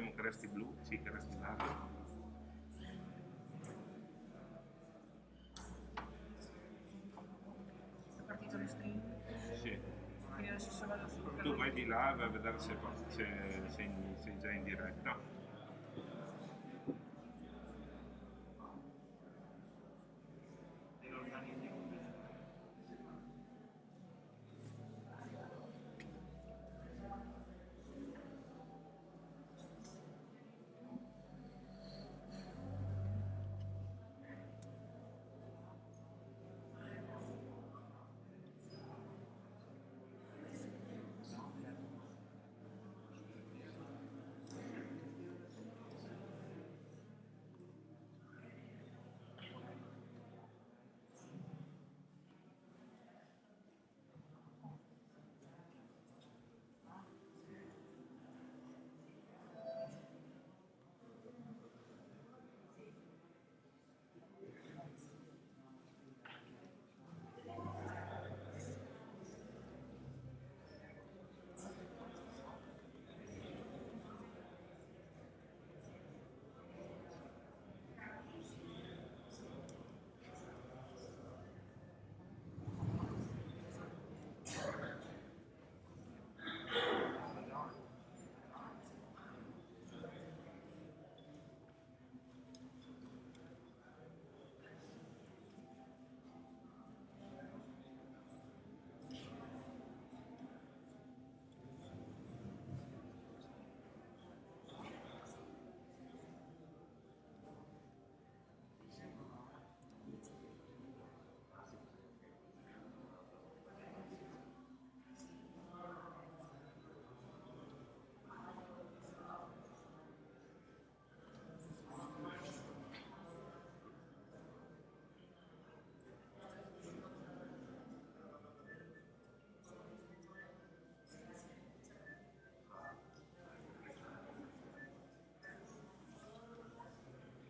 Speriamo che resti blu, sì, che resti verde. È partito lo stream, Sì. quindi adesso vado sul Tu vai canale. di là e vai a vedere se sei già in diretta.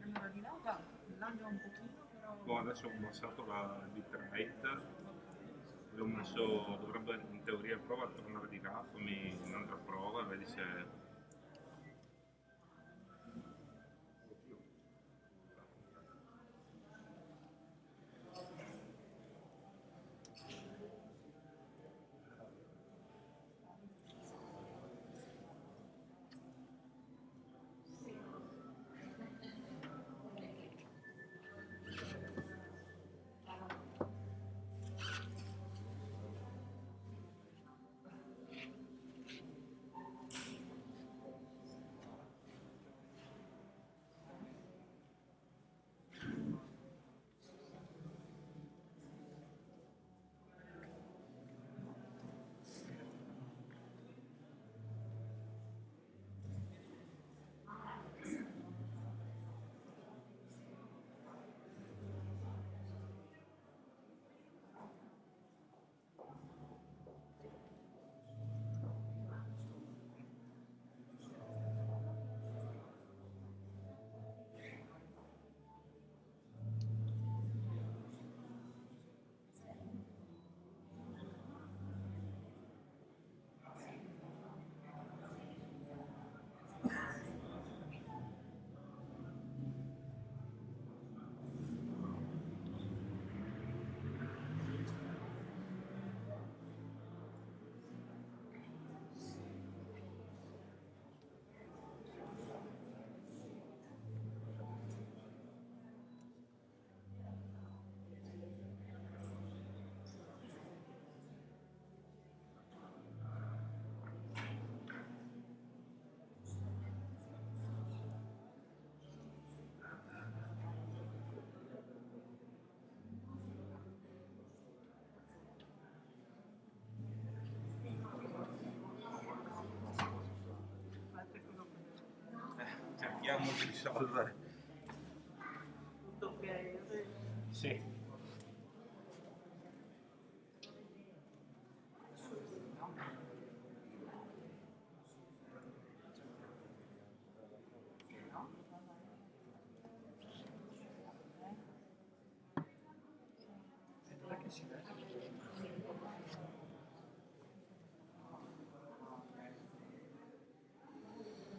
Allora di là va, laggio un pochino, però Boh, adesso ho abbassato la bitrate ok. e dovrebbe in teoria prova a tornare di là, fammi un'altra prova e vedi se... Cerchiamo di risolvere. Tutto ok, Sì. dov'è che si vede?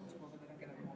Si può vedere anche da qua.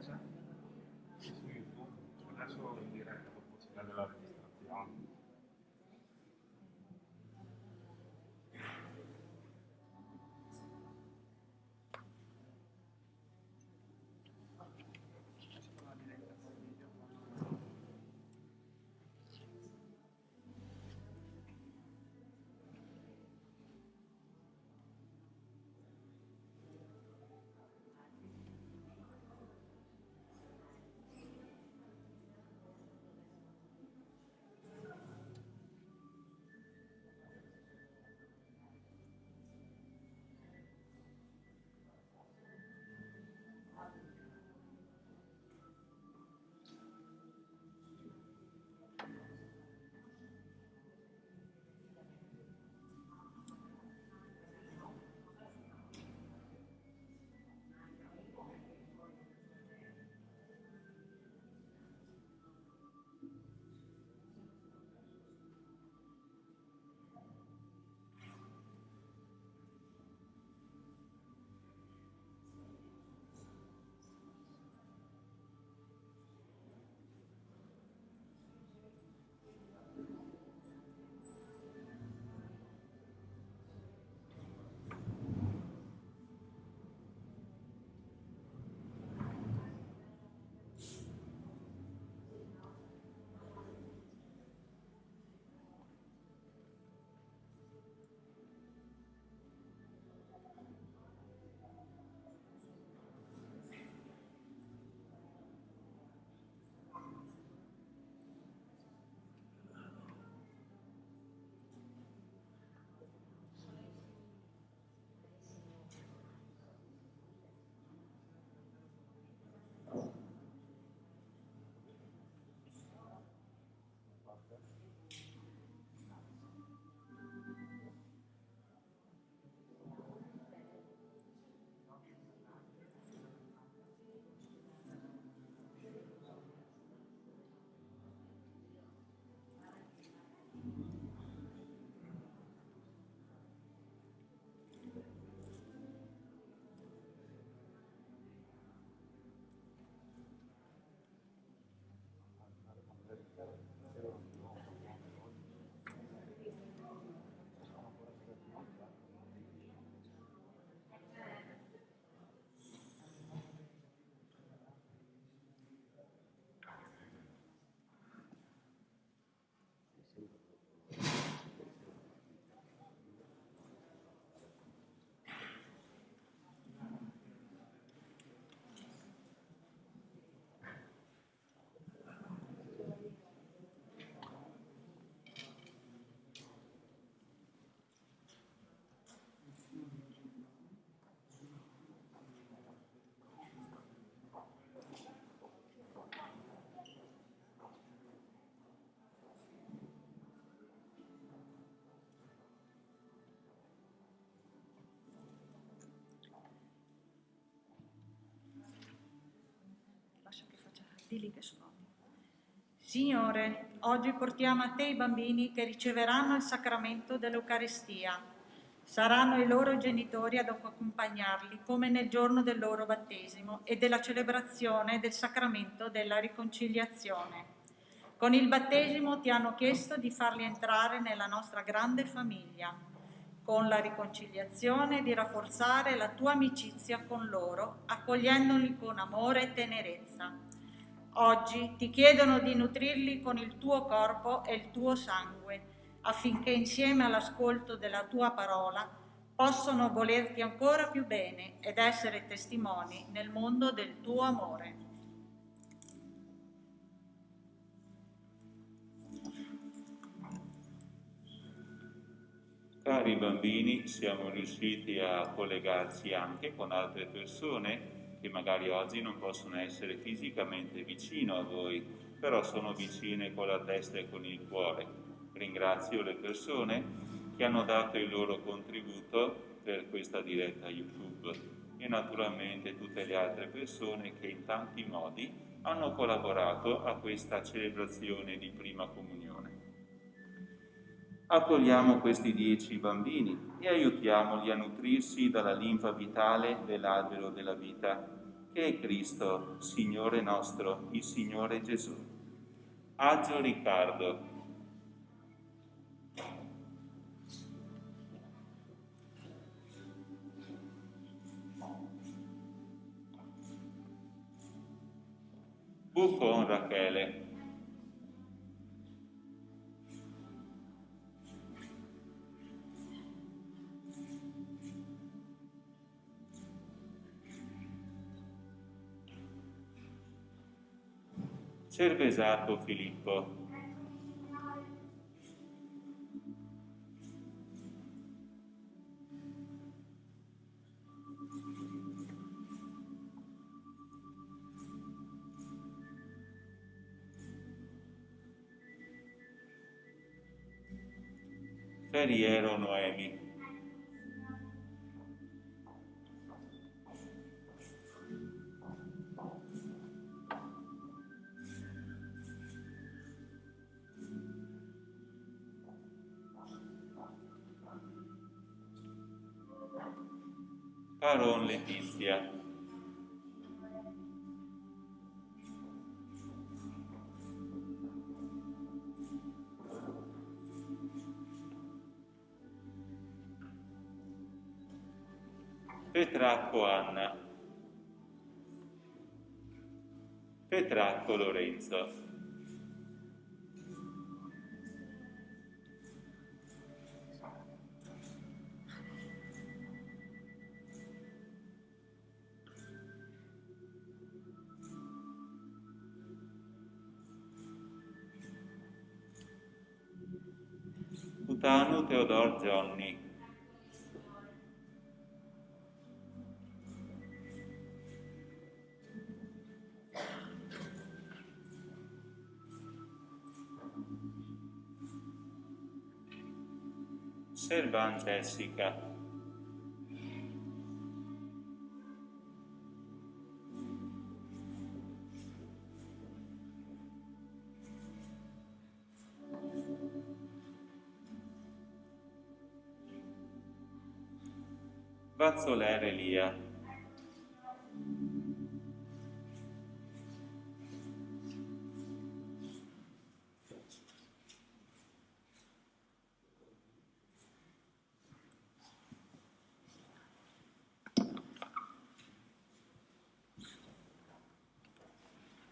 Di lì che sono. Signore, oggi portiamo a te i bambini che riceveranno il sacramento dell'Eucaristia. Saranno i loro genitori ad accompagnarli come nel giorno del loro battesimo e della celebrazione del sacramento della riconciliazione. Con il battesimo ti hanno chiesto di farli entrare nella nostra grande famiglia. Con la riconciliazione di rafforzare la tua amicizia con loro, accogliendoli con amore e tenerezza. Oggi ti chiedono di nutrirli con il tuo corpo e il tuo sangue, affinché insieme all'ascolto della tua parola possano volerti ancora più bene ed essere testimoni nel mondo del tuo amore. Cari bambini, siamo riusciti a collegarci anche con altre persone che magari oggi non possono essere fisicamente vicino a voi, però sono vicine con la testa e con il cuore. Ringrazio le persone che hanno dato il loro contributo per questa diretta YouTube e naturalmente tutte le altre persone che in tanti modi hanno collaborato a questa celebrazione di prima comunione. Accogliamo questi 10 bambini e aiutiamoli a nutrirsi dalla linfa vitale dell'albero della vita, che è Cristo, Signore nostro, il Signore Gesù. Agio Riccardo. Buffon Rachele. Cervesato Filippo. Ferriero Noemi. Caron Letizia. Petracco Anna. Petracco Lorenzo. Putano Teodor Johnny. Servan Jessica. Vazzoler Elia.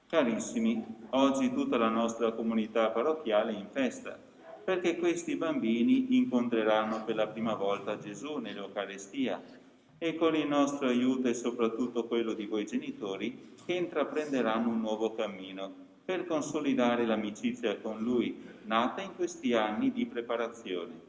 Carissimi, oggi tutta la nostra comunità parrocchiale è in festa, perché questi bambini incontreranno per la prima volta Gesù nell'Eucaristia e con il nostro aiuto e soprattutto quello di voi genitori che intraprenderanno un nuovo cammino per consolidare l'amicizia con Lui, nata in questi anni di preparazione.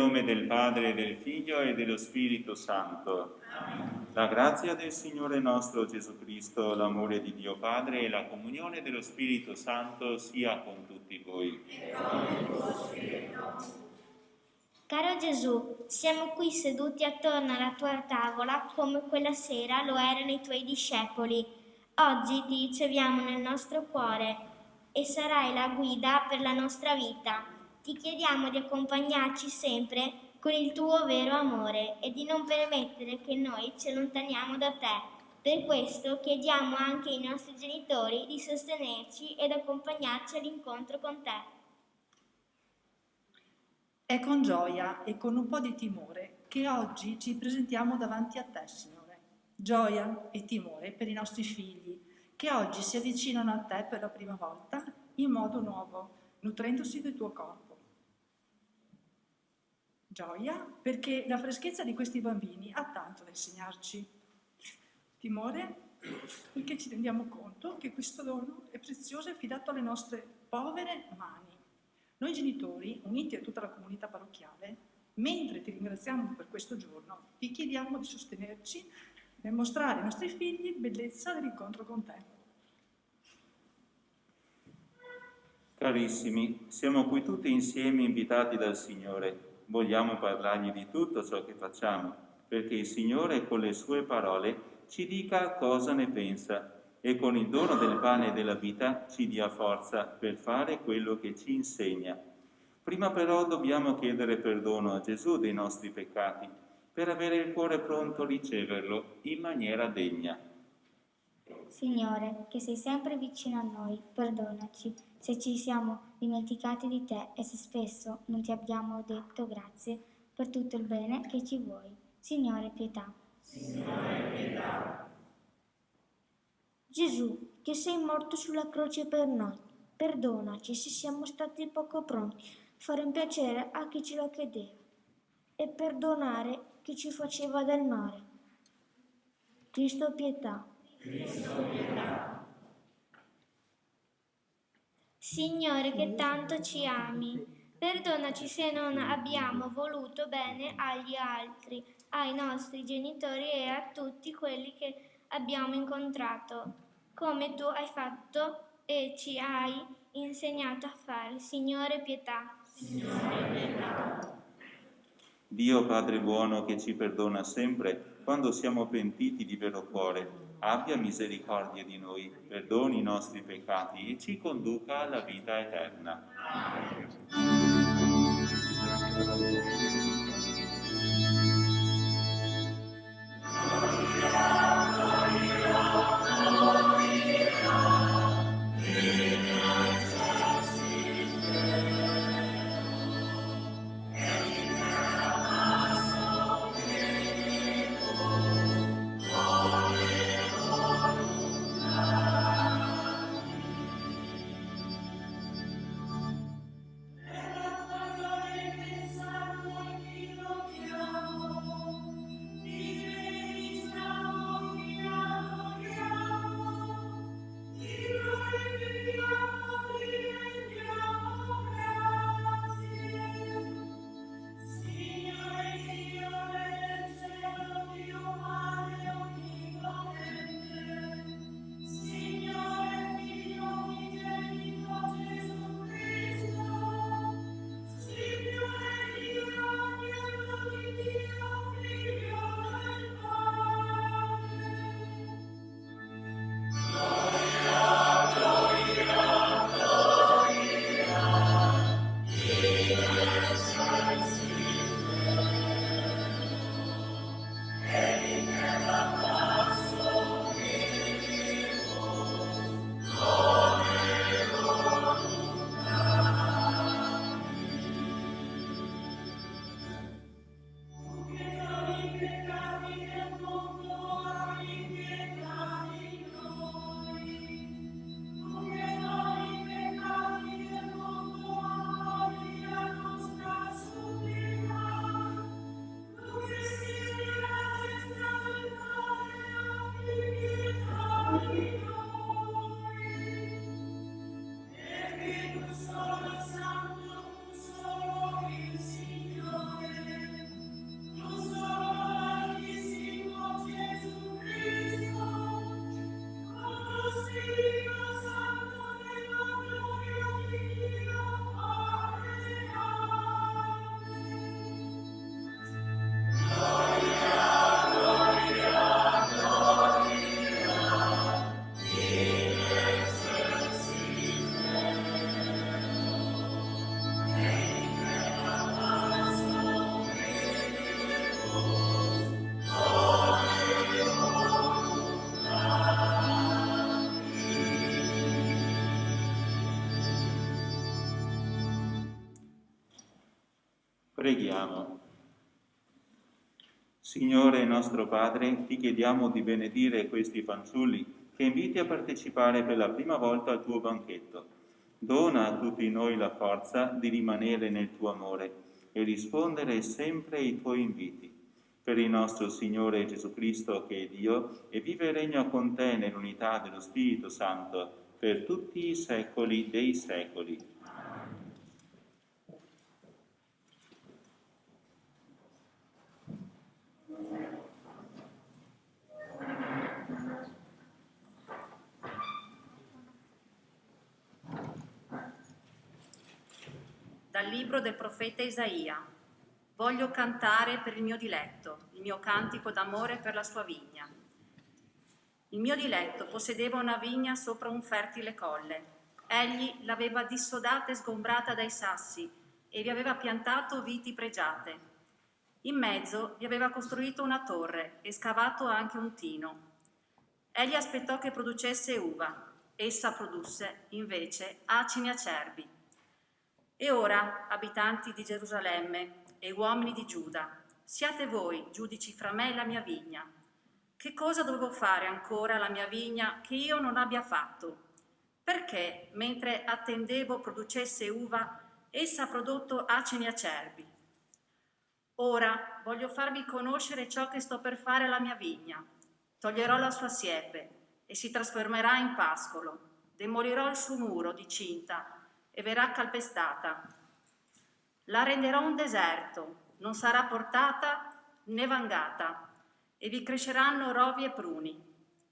nome del Padre, e del Figlio e dello Spirito Santo. La grazia del Signore nostro Gesù Cristo, l'amore di Dio Padre e la comunione dello Spirito Santo sia con tutti voi. Caro Gesù, siamo qui seduti attorno alla tua tavola come quella sera lo erano i tuoi discepoli. Oggi ti riceviamo nel nostro cuore e sarai la guida per la nostra vita. Ti chiediamo di accompagnarci sempre con il tuo vero amore e di non permettere che noi ci allontaniamo da te. Per questo chiediamo anche ai nostri genitori di sostenerci ed accompagnarci all'incontro con te. È con gioia e con un po' di timore che oggi ci presentiamo davanti a te, Signore. Gioia e timore per i nostri figli, che oggi si avvicinano a te per la prima volta in modo nuovo, nutrendosi del tuo corpo. Gioia perché la freschezza di questi bambini ha tanto da insegnarci. Timore perché ci rendiamo conto che questo dono è prezioso e affidato alle nostre povere mani. Noi genitori, uniti a tutta la comunità parrocchiale, mentre ti ringraziamo per questo giorno, ti chiediamo di sostenerci nel mostrare ai nostri figli bellezza dell'incontro con te. Carissimi, siamo qui tutti insieme invitati dal Signore. Vogliamo parlargli di tutto ciò che facciamo, perché il Signore con le sue parole ci dica cosa ne pensa e con il dono del pane e della vita ci dia forza per fare quello che ci insegna. Prima però dobbiamo chiedere perdono a Gesù dei nostri peccati, per avere il cuore pronto a riceverlo in maniera degna. Signore, che sei sempre vicino a noi, perdonaci se ci siamo dimenticati di te e se spesso non ti abbiamo detto grazie per tutto il bene che ci vuoi. Signore, pietà. Signore, pietà. Gesù, che sei morto sulla croce per noi, perdonaci se siamo stati poco pronti a fare un piacere a chi ce lo chiedeva e perdonare chi ci faceva del male. Cristo, pietà. Cristo, pietà. Signore, che tanto ci ami, perdonaci se non abbiamo voluto bene agli altri, ai nostri genitori e a tutti quelli che abbiamo incontrato, come tu hai fatto e ci hai insegnato a fare. Signore, pietà. Signore, pietà. Dio Padre buono che ci perdona sempre quando siamo pentiti di vero cuore, abbia misericordia di noi, perdoni i nostri peccati e ci conduca alla vita eterna. Preghiamo. Signore nostro Padre, ti chiediamo di benedire questi fanciulli che inviti a partecipare per la prima volta al tuo banchetto. Dona a tutti noi la forza di rimanere nel tuo amore e rispondere sempre ai tuoi inviti. Per il nostro Signore Gesù Cristo, che è Dio, e vive e regna con te nell'unità dello Spirito Santo, per tutti i secoli dei secoli. Dal libro del profeta Isaia. Voglio cantare per il mio diletto, il mio cantico d'amore per la sua vigna. Il mio diletto possedeva una vigna sopra un fertile colle. Egli l'aveva dissodata e sgombrata dai sassi e vi aveva piantato viti pregiate. In mezzo vi aveva costruito una torre e scavato anche un tino. Egli aspettò che producesse uva. Essa produsse, invece, acini acerbi. E ora, abitanti di Gerusalemme e uomini di Giuda, siate voi giudici fra me e la mia vigna. Che cosa dovevo fare ancora alla mia vigna che io non abbia fatto? Perché, mentre attendevo producesse uva, essa ha prodotto acini acerbi? Ora voglio farvi conoscere ciò che sto per fare alla mia vigna. Toglierò la sua siepe e si trasformerà in pascolo. Demolirò il suo muro di cinta e verrà calpestata. La renderò un deserto, non sarà portata né vangata, e vi cresceranno rovi e pruni.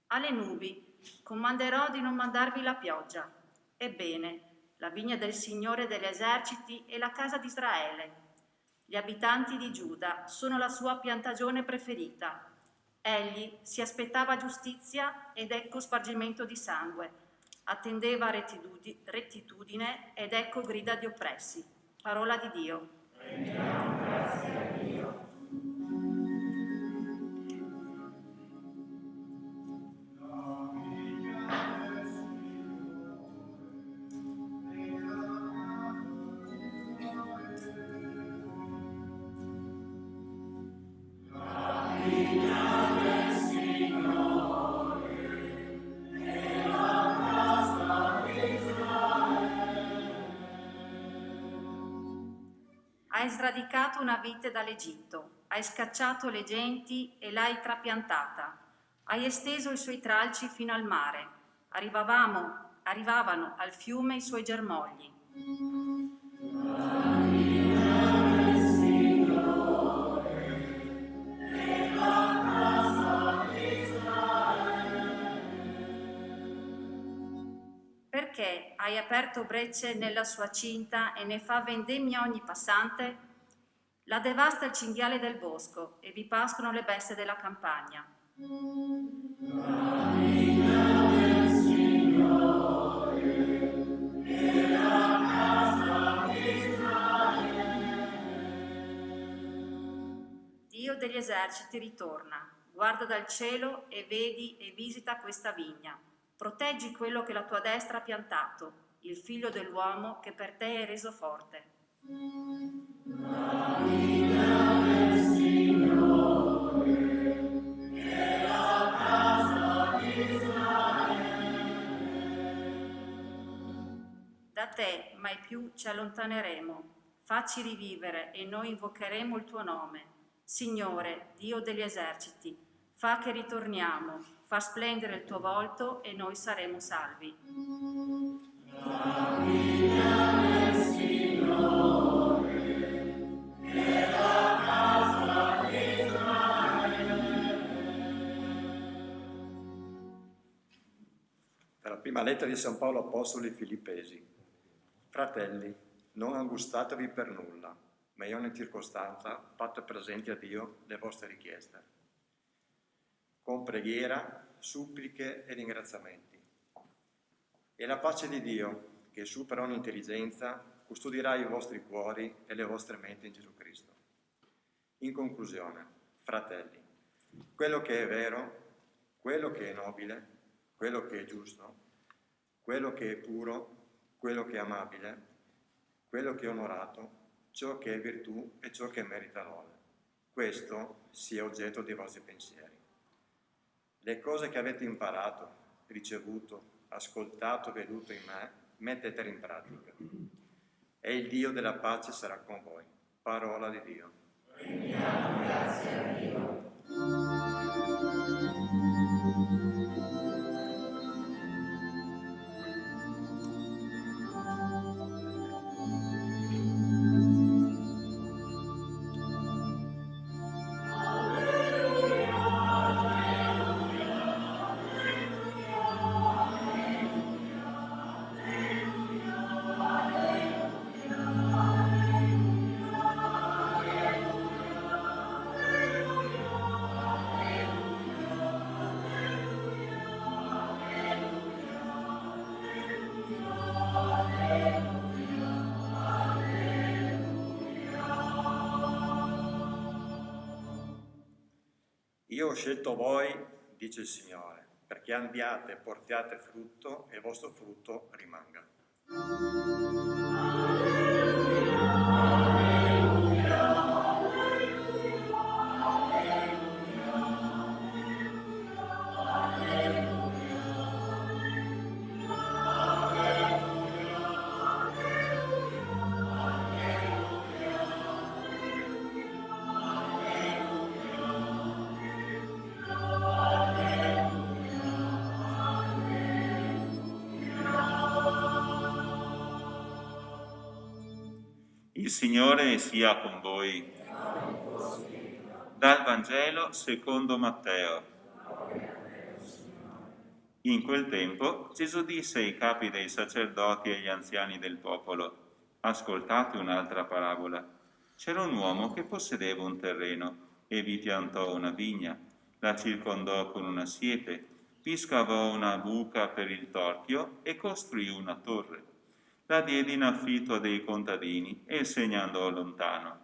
Alle nubi comanderò di non mandarvi la pioggia. Ebbene, la vigna del Signore degli eserciti è la casa di Israele. Gli abitanti di Giuda sono la sua piantagione preferita. Egli si aspettava giustizia ed ecco spargimento di sangue. Attendeva rettitudine ed ecco grida di oppressi. Parola di Dio. Rendiamo grazie a Dio. Hai sradicato una vite dall'Egitto, hai scacciato le genti e l'hai trapiantata, hai esteso i suoi tralci fino al mare, arrivavano al fiume i suoi germogli. Perché hai aperto brecce nella sua cinta e ne fa vendemmia ogni passante? La devasta il cinghiale del bosco e vi pascono le bestie della campagna. La vigna del Signore e la casa di Israele. Dio degli eserciti ritorna, guarda dal cielo e vedi e visita questa vigna. Proteggi quello che la tua destra ha piantato, il figlio dell'uomo che per te è reso forte. La vigna del Signore e la casa di Israele. Da te mai più ci allontaneremo. Facci rivivere e noi invocheremo il tuo nome. Signore, Dio degli eserciti, fa che ritorniamo. Fa splendere il tuo volto e noi saremo salvi. La vigna del Signore e la casa di Israele. Dalla prima lettera di San Paolo Apostolo ai Filippesi. Fratelli, non angustatevi per nulla, ma in ogni circostanza fate presenti a Dio le vostre richieste, con preghiera, suppliche e ringraziamenti. E la pace di Dio, che supera ogni intelligenza, custodirà i vostri cuori e le vostre menti in Gesù Cristo. In conclusione, fratelli, quello che è vero, quello che è nobile, quello che è giusto, quello che è puro, quello che è amabile, quello che è onorato, ciò che è virtù e ciò che merita lode. Questo sia oggetto dei vostri pensieri. Le cose che avete imparato, ricevuto, ascoltato, veduto in me, mettetele in pratica. E il Dio della pace sarà con voi. Parola di Dio. Rendiamo grazie a Dio. Io ho scelto voi, dice il Signore, perché andiate e portiate frutto e il vostro frutto rimanga. Il Signore sia con voi. Dal Vangelo secondo Matteo. In quel tempo Gesù disse ai capi dei sacerdoti e agli anziani del popolo: ascoltate un'altra parabola. C'era un uomo che possedeva un terreno e vi piantò una vigna, la circondò con una siepe, vi scavò una buca per il torchio e costruì una torre. La diede in affitto a dei contadini e se ne andò lontano.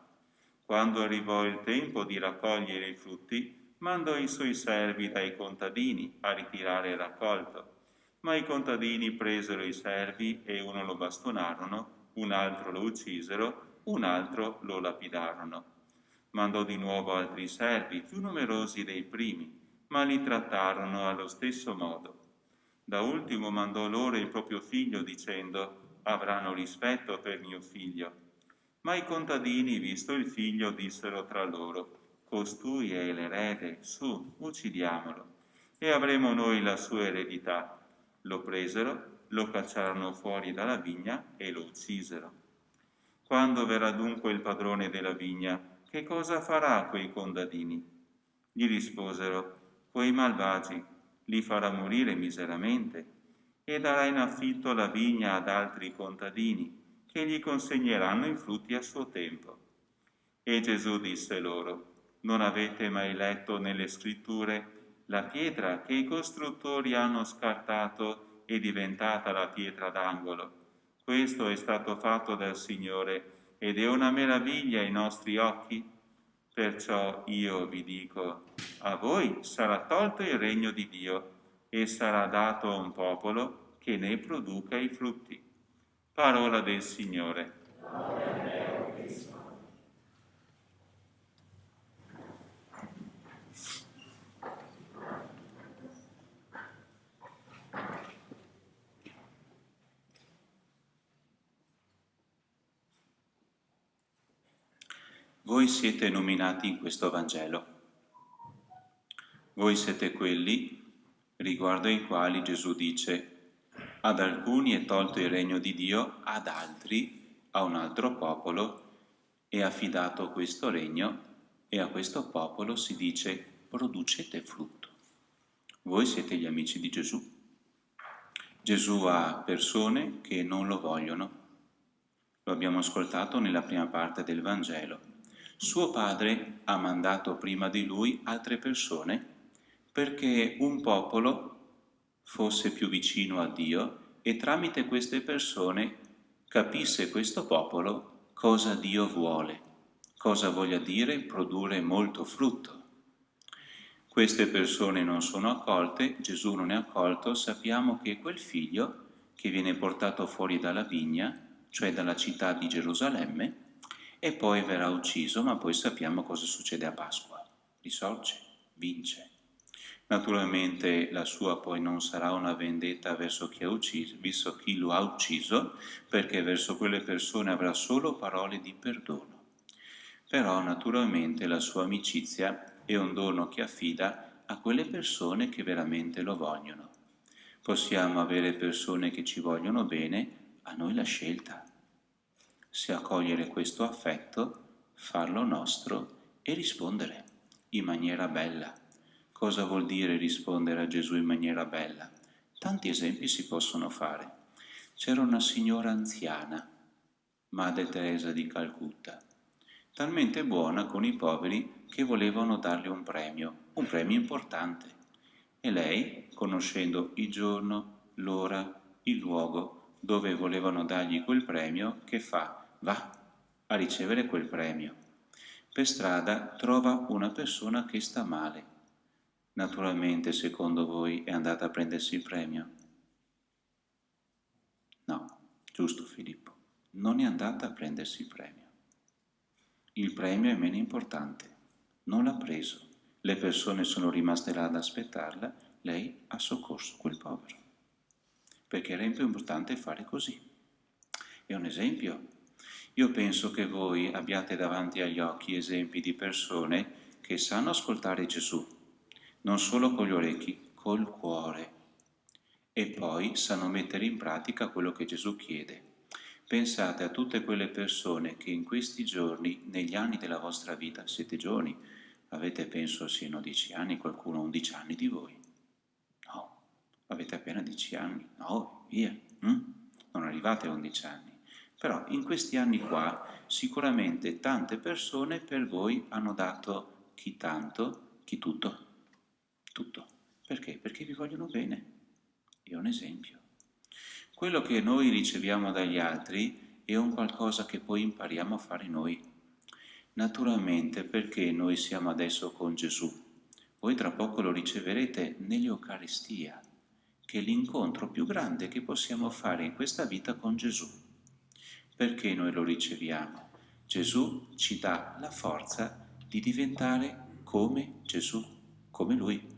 Quando arrivò il tempo di raccogliere i frutti, mandò i suoi servi dai contadini a ritirare il raccolto. Ma i contadini presero i servi e uno lo bastonarono, un altro lo uccisero, un altro lo lapidarono. Mandò di nuovo altri servi, più numerosi dei primi, ma li trattarono allo stesso modo. Da ultimo mandò loro il proprio figlio, dicendo: avranno rispetto per mio figlio. Ma i contadini, visto il figlio, dissero tra loro: costui è l'erede, su, uccidiamolo, e avremo noi la sua eredità. Lo presero, lo cacciarono fuori dalla vigna e lo uccisero. Quando verrà dunque il padrone della vigna, che cosa farà a quei contadini? Gli risposero: quei malvagi, li farà morire miseramente e darà in affitto la vigna ad altri contadini, che gli consegneranno i frutti a suo tempo. E Gesù disse loro: non avete mai letto nelle scritture: la pietra che i costruttori hanno scartato è diventata la pietra d'angolo. Questo è stato fatto dal Signore ed è una meraviglia ai nostri occhi. Perciò io vi dico: a voi sarà tolto il regno di Dio e sarà dato a un popolo che ne produca i frutti. Parola del Signore. Voi siete nominati in questo Vangelo. Voi siete quelli riguardo ai quali Gesù dice: ad alcuni è tolto il regno di Dio, ad altri, a un altro popolo, è affidato questo regno e a questo popolo si dice: producete frutto. Voi siete gli amici di Gesù. Gesù ha persone che non lo vogliono. Lo abbiamo ascoltato nella prima parte del Vangelo. Suo padre ha mandato prima di lui altre persone perché un popolo fosse più vicino a Dio e tramite queste persone capisse questo popolo cosa Dio vuole, cosa voglia dire produrre molto frutto. Queste persone non sono accolte, Gesù non è accolto, sappiamo che quel figlio che viene portato fuori dalla vigna, cioè dalla città di Gerusalemme, e poi verrà ucciso, ma poi sappiamo cosa succede a Pasqua. Risorge, vince. Naturalmente la sua poi non sarà una vendetta verso chi ha ucciso, visto chi lo ha ucciso, perché verso quelle persone avrà solo parole di perdono. Però naturalmente la sua amicizia è un dono che affida a quelle persone che veramente lo vogliono. Possiamo avere persone che ci vogliono bene, a noi la scelta. Se accogliere questo affetto, farlo nostro e rispondere in maniera bella. Cosa vuol dire rispondere a Gesù in maniera bella? Tanti esempi si possono fare. C'era una signora anziana, Madre Teresa di Calcutta, talmente buona con i poveri che volevano darle un premio importante. E lei, conoscendo il giorno, l'ora, il luogo dove volevano dargli quel premio, che fa? Va a ricevere quel premio. Per strada trova una persona che sta male. Naturalmente, secondo voi, è andata a prendersi il premio? No, giusto Filippo, non è andata a prendersi il premio. Il premio è meno importante, non l'ha preso. Le persone sono rimaste là ad aspettarla, lei ha soccorso quel povero. Perché era importante fare così. È un esempio. Io penso che voi abbiate davanti agli occhi esempi di persone che sanno ascoltare Gesù, non solo con gli orecchi, col cuore, e poi sanno mettere in pratica quello che Gesù chiede. Pensate a tutte quelle persone che in questi giorni, negli anni della vostra vita, siete giovani, avete penso siano 10 anni, qualcuno 11 anni di voi. No, avete appena 10 anni, no, via, non arrivate a 11 anni. Però in questi anni qua sicuramente tante persone per voi hanno dato chi tanto, chi tutto. Tutto. Perché? Perché vi vogliono bene. È un esempio. Quello che noi riceviamo dagli altri è un qualcosa che poi impariamo a fare noi. Naturalmente perché noi siamo adesso con Gesù. Voi tra poco lo riceverete nell'Eucaristia, che è l'incontro più grande che possiamo fare in questa vita con Gesù. Perché noi lo riceviamo? Gesù ci dà la forza di diventare come Gesù, come Lui,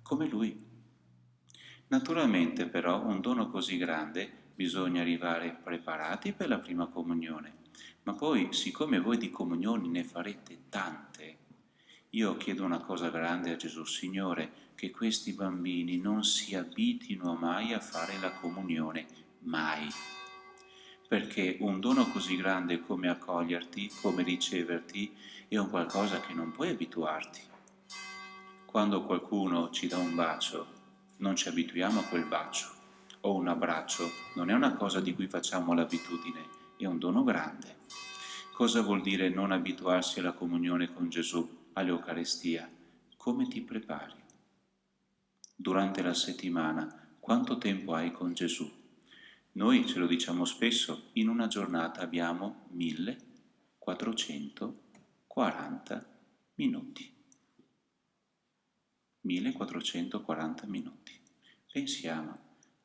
come Lui. Naturalmente però un dono così grande bisogna arrivare preparati per la prima comunione, ma poi siccome voi di comunioni ne farete tante, io chiedo una cosa grande a Gesù, Signore, che questi bambini non si abitino mai a fare la comunione, mai. Perché un dono così grande come accoglierti, come riceverti, è un qualcosa che non puoi abituarti. Quando qualcuno ci dà un bacio, non ci abituiamo a quel bacio, o un abbraccio, non è una cosa di cui facciamo l'abitudine, è un dono grande. Cosa vuol dire non abituarsi alla comunione con Gesù, all'Eucaristia? Come ti prepari? Durante la settimana, quanto tempo hai con Gesù? Noi ce lo diciamo spesso, in una giornata abbiamo 1440 minuti. 1440 minuti. Pensiamo,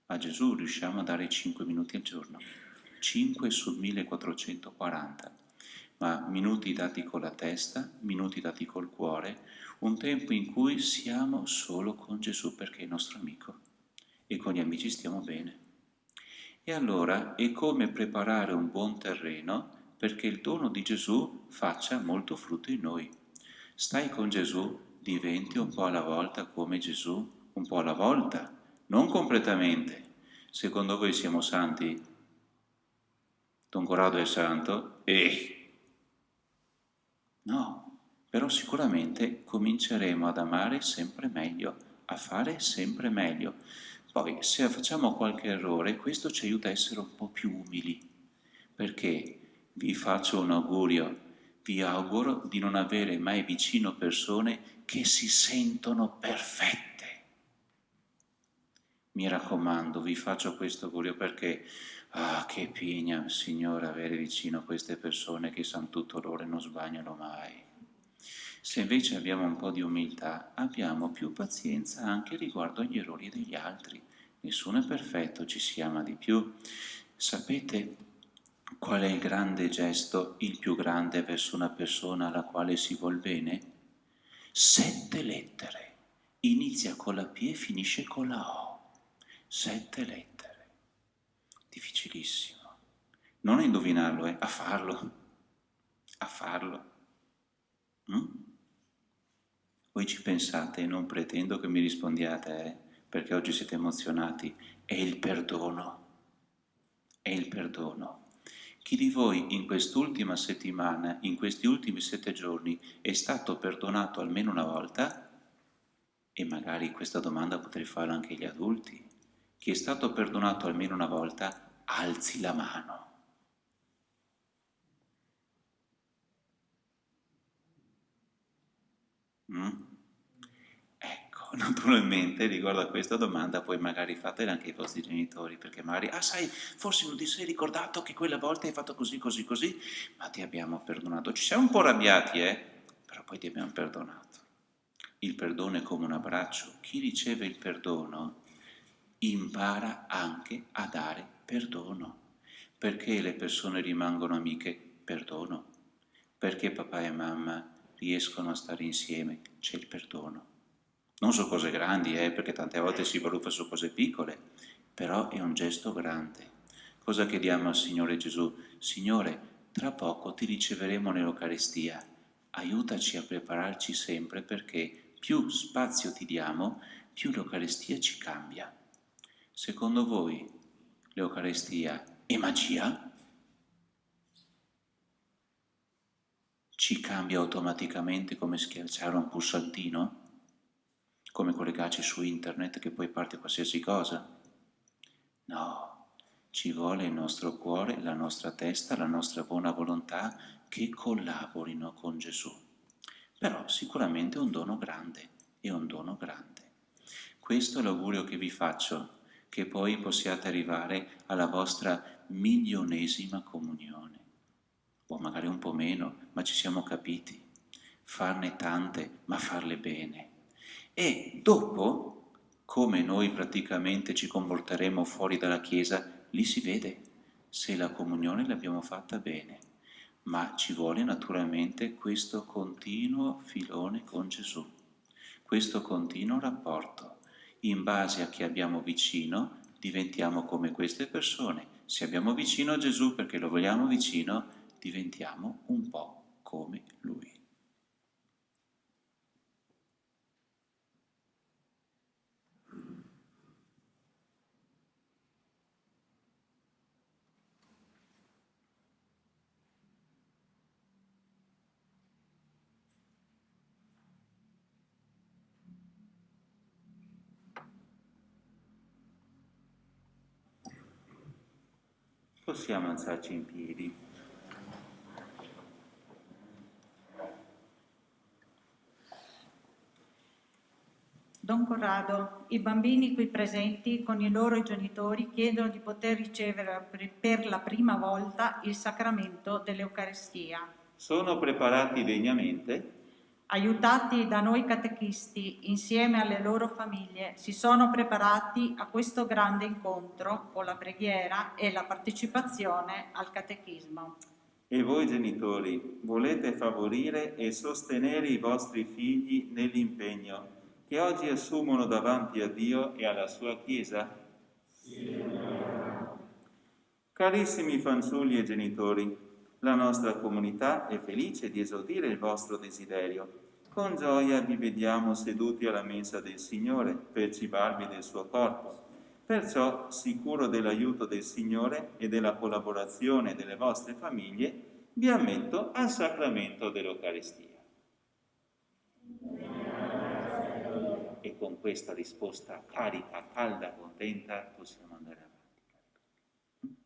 a Gesù riusciamo a dare 5 minuti al giorno, 5 su 1440, ma minuti dati con la testa, minuti dati col cuore, un tempo in cui siamo solo con Gesù perché è il nostro amico e con gli amici stiamo bene. E allora è come preparare un buon terreno perché il dono di Gesù faccia molto frutto in noi. Stai con Gesù, diventi un po' alla volta come Gesù, un po' alla volta, non completamente. Secondo voi siamo santi? Don Corrado è santo? No, però sicuramente cominceremo ad amare sempre meglio, a fare sempre meglio. Poi, se facciamo qualche errore, questo ci aiuta a essere un po' più umili, perché vi faccio un augurio, vi auguro di non avere mai vicino persone che si sentono perfette. Mi raccomando, vi faccio questo augurio perché, che pigna, Signore, avere vicino queste persone che sanno tutto loro e non sbagliano mai. Se invece abbiamo un po' di umiltà, abbiamo più pazienza anche riguardo agli errori degli altri. Nessuno è perfetto, ci si ama di più. Sapete, Qual è il grande gesto, il più grande verso una persona alla quale si vuol bene? 7 lettere. Inizia con la P e finisce con la O. 7 lettere. Difficilissimo. Non a indovinarlo, a farlo. A farlo. Voi ci pensate, non pretendo che mi rispondiate, perché oggi siete emozionati. È il perdono. È il perdono. Chi di voi in quest'ultima settimana, in questi ultimi 7 giorni, è stato perdonato almeno una volta? E magari questa domanda potrei farla anche agli adulti. Chi è stato perdonato almeno una volta, alzi la mano. Ecco, naturalmente riguardo a questa domanda poi magari fatela anche ai vostri genitori, perché magari, sai, forse non ti sei ricordato che quella volta hai fatto così, così, così, ma ti abbiamo perdonato. Ci siamo un po' arrabbiati, però poi ti abbiamo perdonato. Il perdono è come un abbraccio. Chi riceve il perdono impara anche a dare perdono. Perché le persone rimangono amiche? Perdono. Perché papà e mamma riescono a stare insieme? C'è il perdono. Non su cose grandi, perché tante volte si valuta su cose piccole, però è un gesto grande. Cosa chiediamo al Signore Gesù? Signore, tra poco ti riceveremo nell'Eucaristia. Aiutaci a prepararci sempre, perché più spazio ti diamo, più l'Eucaristia ci cambia. Secondo voi l'Eucaristia è magia? Ci cambia automaticamente come schiacciare un pulsantino? Come collegarci su internet che poi parte qualsiasi cosa? No, ci vuole il nostro cuore, la nostra testa, la nostra buona volontà che collaborino con Gesù. Però sicuramente è un dono grande, è un dono grande. Questo è l'augurio che vi faccio, che poi possiate arrivare alla vostra 1.000ª comunione. O magari un po' meno, ma ci siamo capiti. Farne tante, ma farle bene. E dopo, come noi praticamente ci comporteremo fuori dalla Chiesa, lì si vede se la comunione l'abbiamo fatta bene. Ma ci vuole naturalmente questo continuo filone con Gesù, questo continuo rapporto. In base a chi abbiamo vicino, diventiamo come queste persone. Se abbiamo vicino Gesù perché lo vogliamo vicino, diventiamo un po' come Lui. Possiamo alzarci in piedi. Don Corrado, i bambini qui presenti con i loro genitori chiedono di poter ricevere per la prima volta il sacramento dell'Eucaristia. Sono preparati degnamente? Aiutati da noi catechisti, insieme alle loro famiglie, si sono preparati a questo grande incontro con la preghiera e la partecipazione al catechismo. E voi genitori, volete favorire e sostenere i vostri figli nell'impegno che oggi assumono davanti a Dio e alla sua Chiesa? Sì. Carissimi fanciulli e genitori, la nostra comunità è felice di esaudire il vostro desiderio. Con gioia vi vediamo seduti alla mensa del Signore per cibarvi del suo corpo. Perciò, sicuro dell'aiuto del Signore e della collaborazione delle vostre famiglie, vi ammetto al sacramento dell'Eucaristia. E con questa risposta carica, calda, contenta, possiamo andare avanti.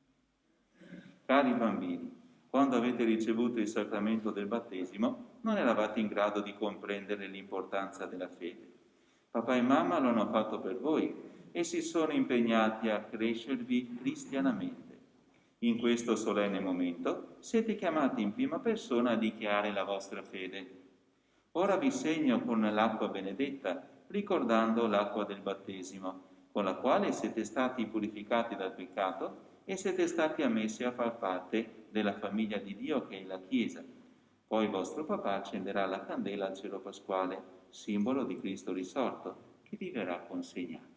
Cari bambini, quando avete ricevuto il sacramento del battesimo, non eravate in grado di comprendere l'importanza della fede. Papà e mamma lo hanno fatto per voi e si sono impegnati a crescervi cristianamente. In questo solenne momento siete chiamati in prima persona a dichiarare la vostra fede. Ora vi segno con l'acqua benedetta, ricordando l'acqua del battesimo, con la quale siete stati purificati dal peccato e siete stati ammessi a far parte della famiglia di Dio che è la Chiesa. Poi vostro papà accenderà la candela al cielo pasquale, simbolo di Cristo risorto, che vi verrà consegnato.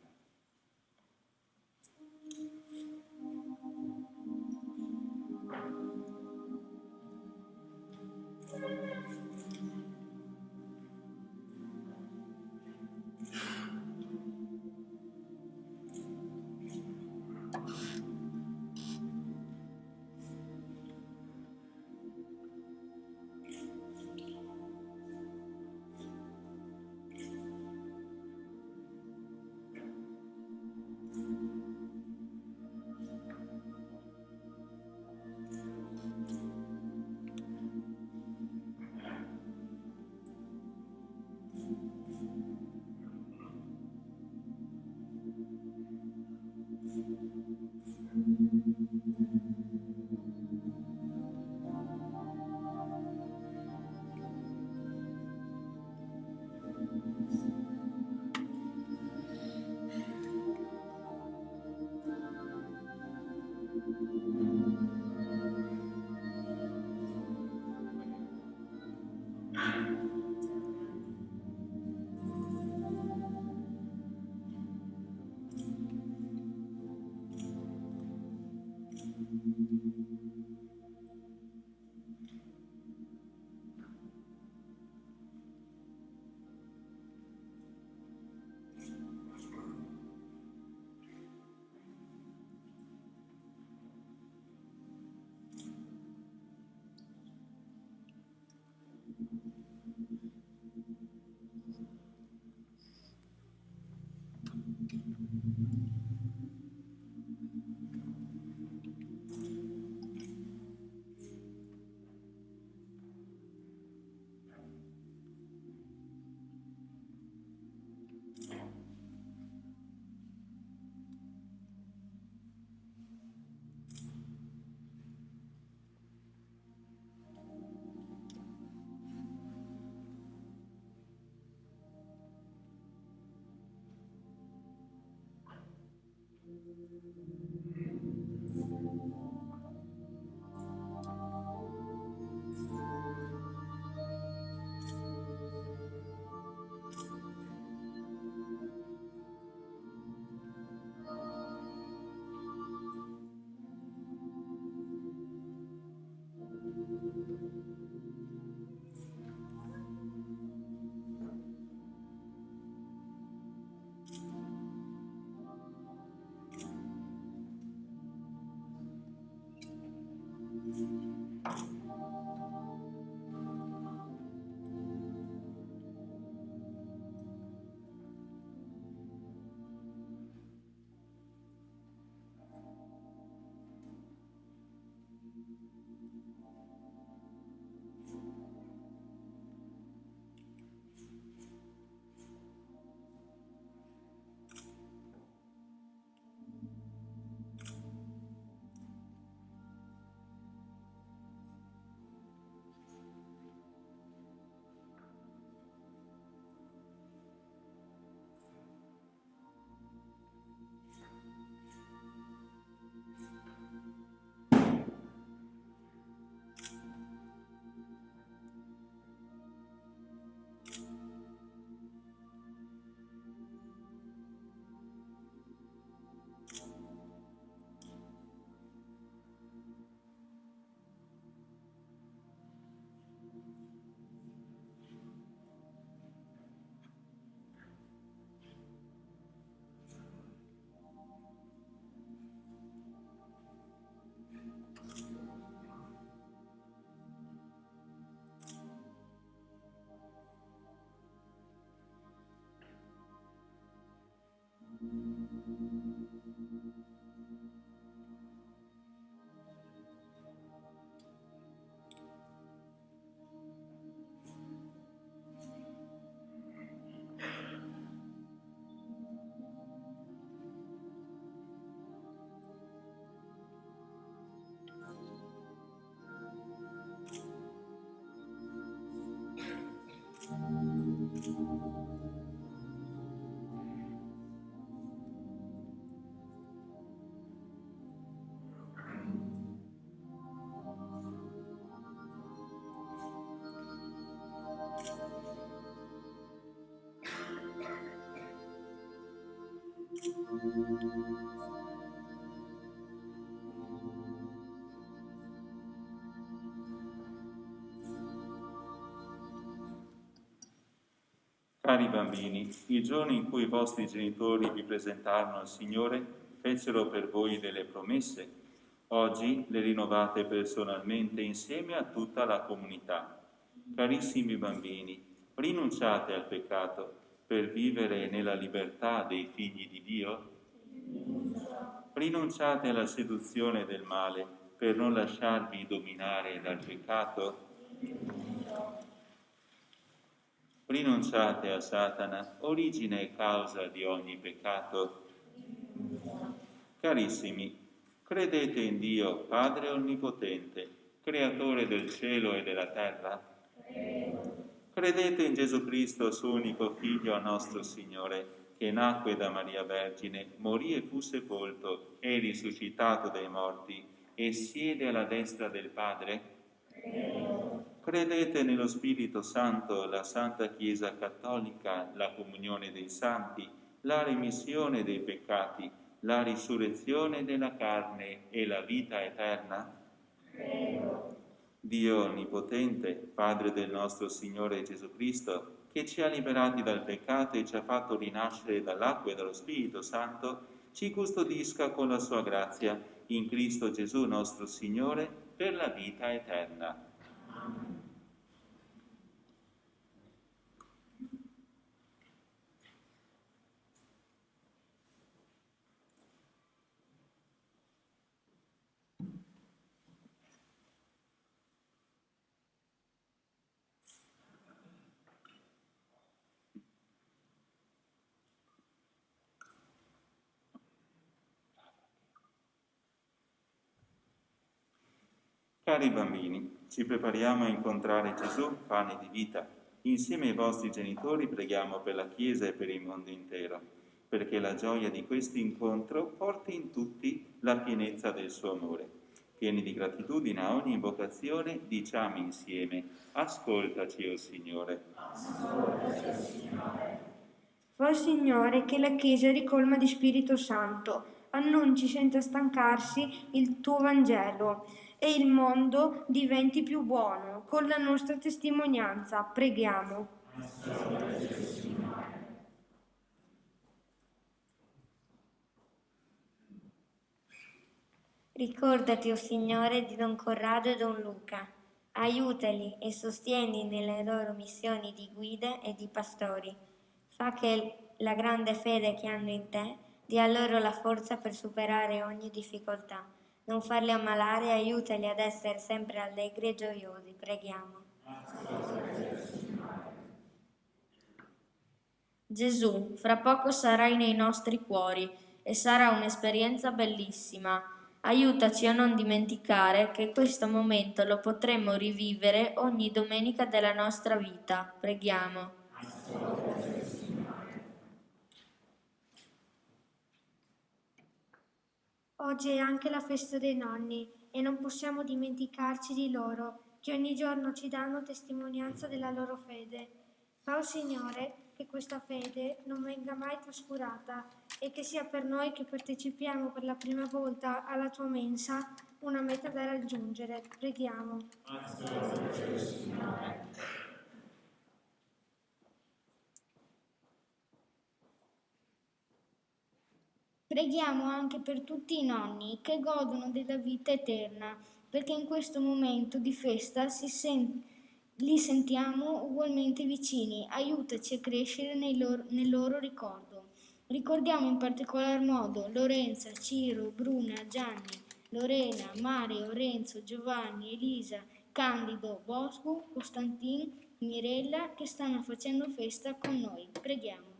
Cari bambini, il giorno in cui i vostri genitori vi presentarono al Signore, fecero per voi delle promesse. Oggi le rinnovate personalmente insieme a tutta la comunità. Carissimi bambini, rinunciate al peccato per vivere nella libertà dei figli di Dio. Rinunciate alla seduzione del male per non lasciarvi dominare dal peccato. Rinunciate a Satana, origine e causa di ogni peccato. Carissimi, credete in Dio, Padre Onnipotente, Creatore del cielo e della terra? Credete in Gesù Cristo, suo unico Figlio, nostro Signore, che nacque da Maria Vergine, morì e fu sepolto, e risuscitato dai morti, e siede alla destra del Padre? Credete nello Spirito Santo, la Santa Chiesa Cattolica, la comunione dei santi, la remissione dei peccati, la risurrezione della carne e la vita eterna? Dio Onnipotente, Padre del nostro Signore Gesù Cristo, che ci ha liberati dal peccato e ci ha fatto rinascere dall'acqua e dallo Spirito Santo, ci custodisca con la sua grazia in Cristo Gesù nostro Signore per la vita eterna. Cari bambini, ci prepariamo a incontrare Gesù, pane di vita. Insieme ai vostri genitori preghiamo per la Chiesa e per il mondo intero, perché la gioia di questo incontro porti in tutti la pienezza del suo amore. Pieni di gratitudine a ogni invocazione, diciamo insieme: ascoltaci, o Signore. Ascoltaci, o Signore. Fa, Signore, che la Chiesa ricolma di Spirito Santo, annunci senza stancarsi il tuo Vangelo e il mondo diventi più buono con la nostra testimonianza. Preghiamo. Ricordati, o Signore, di Don Corrado e Don Luca. Aiutali e sostieni nelle loro missioni di guida e di pastori. Fa che la grande fede che hanno in te dia loro la forza per superare ogni difficoltà. Non farli ammalare, aiutali ad essere sempre allegri e gioiosi. Preghiamo. Gesù, fra poco sarai nei nostri cuori e sarà un'esperienza bellissima. Aiutaci a non dimenticare che questo momento lo potremo rivivere ogni domenica della nostra vita. Preghiamo. Oggi è anche la festa dei nonni e non possiamo dimenticarci di loro, che ogni giorno ci danno testimonianza della loro fede. Fa, Signore, che questa fede non venga mai trascurata e che sia per noi che partecipiamo per la prima volta alla tua mensa una meta da raggiungere. Preghiamo. Preghiamo anche per tutti i nonni che godono della vita eterna, perché in questo momento di festa li sentiamo ugualmente vicini. Aiutaci a crescere nel loro ricordo. Ricordiamo in particolar modo Lorenza, Ciro, Bruna, Gianni, Lorena, Mario, Renzo, Giovanni, Elisa, Candido, Bosco, Costantin, Mirella che stanno facendo festa con noi. Preghiamo.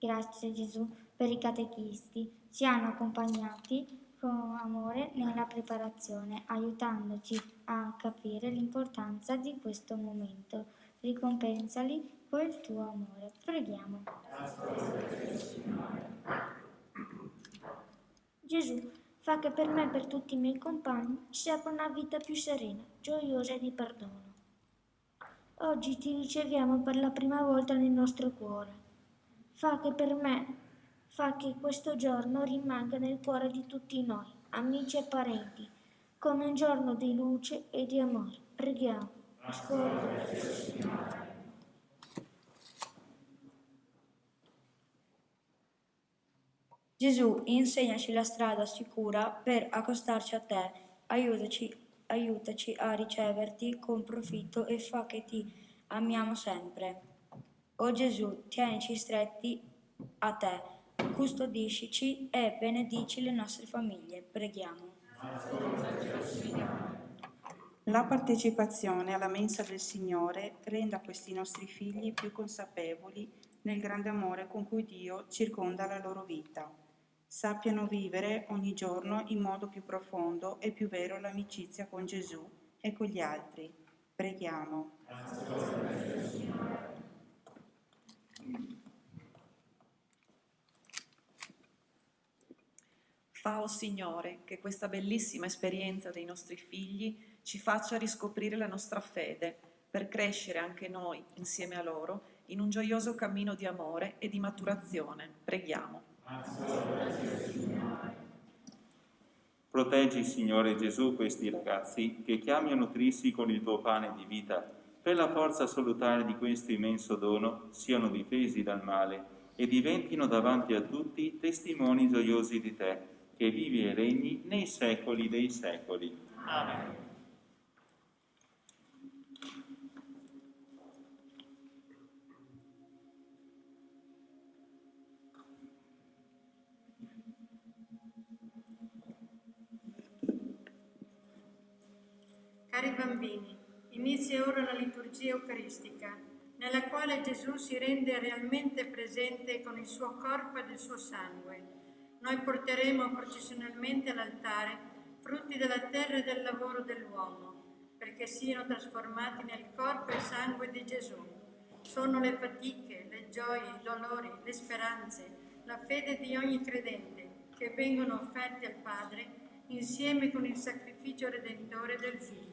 Grazie Gesù per i catechisti, ci hanno accompagnati con amore nella preparazione, aiutandoci a capire l'importanza di questo momento. Ricompensali con il tuo amore. Preghiamo. Gesù, fa che per me e per tutti i miei compagni sia una vita più serena, gioiosa e di perdono. Oggi ti riceviamo per la prima volta nel nostro cuore. Fa che questo giorno rimanga nel cuore di tutti noi, amici e parenti, come un giorno di luce e di amore. Preghiamo. Ascolta, Signore. Gesù, insegnaci la strada sicura per accostarci a te. Aiutaci a riceverti con profitto e fa che ti amiamo sempre. O Gesù, tienici stretti a te, custodiscici e benedici le nostre famiglie. Preghiamo. La partecipazione alla mensa del Signore renda questi nostri figli più consapevoli nel grande amore con cui Dio circonda la loro vita. Sappiano vivere ogni giorno in modo più profondo e più vero l'amicizia con Gesù e con gli altri. Preghiamo. Fa, o Signore, che questa bellissima esperienza dei nostri figli ci faccia riscoprire la nostra fede per crescere anche noi, insieme a loro, in un gioioso cammino di amore e di maturazione. Preghiamo. Proteggi, Signore Gesù, questi ragazzi che chiami a nutrirsi con il tuo pane di vita. Per la forza salutare di questo immenso dono, siano difesi dal male e diventino davanti a tutti testimoni gioiosi di te, che vivi e regni nei secoli dei secoli. Amen. Cari bambini, inizia ora la liturgia eucaristica, nella quale Gesù si rende realmente presente con il suo corpo ed il suo sangue. Noi porteremo processionalmente all'altare frutti della terra e del lavoro dell'uomo, perché siano trasformati nel corpo e sangue di Gesù. Sono le fatiche, le gioie, i dolori, le speranze, la fede di ogni credente che vengono offerte al Padre insieme con il sacrificio redentore del Figlio.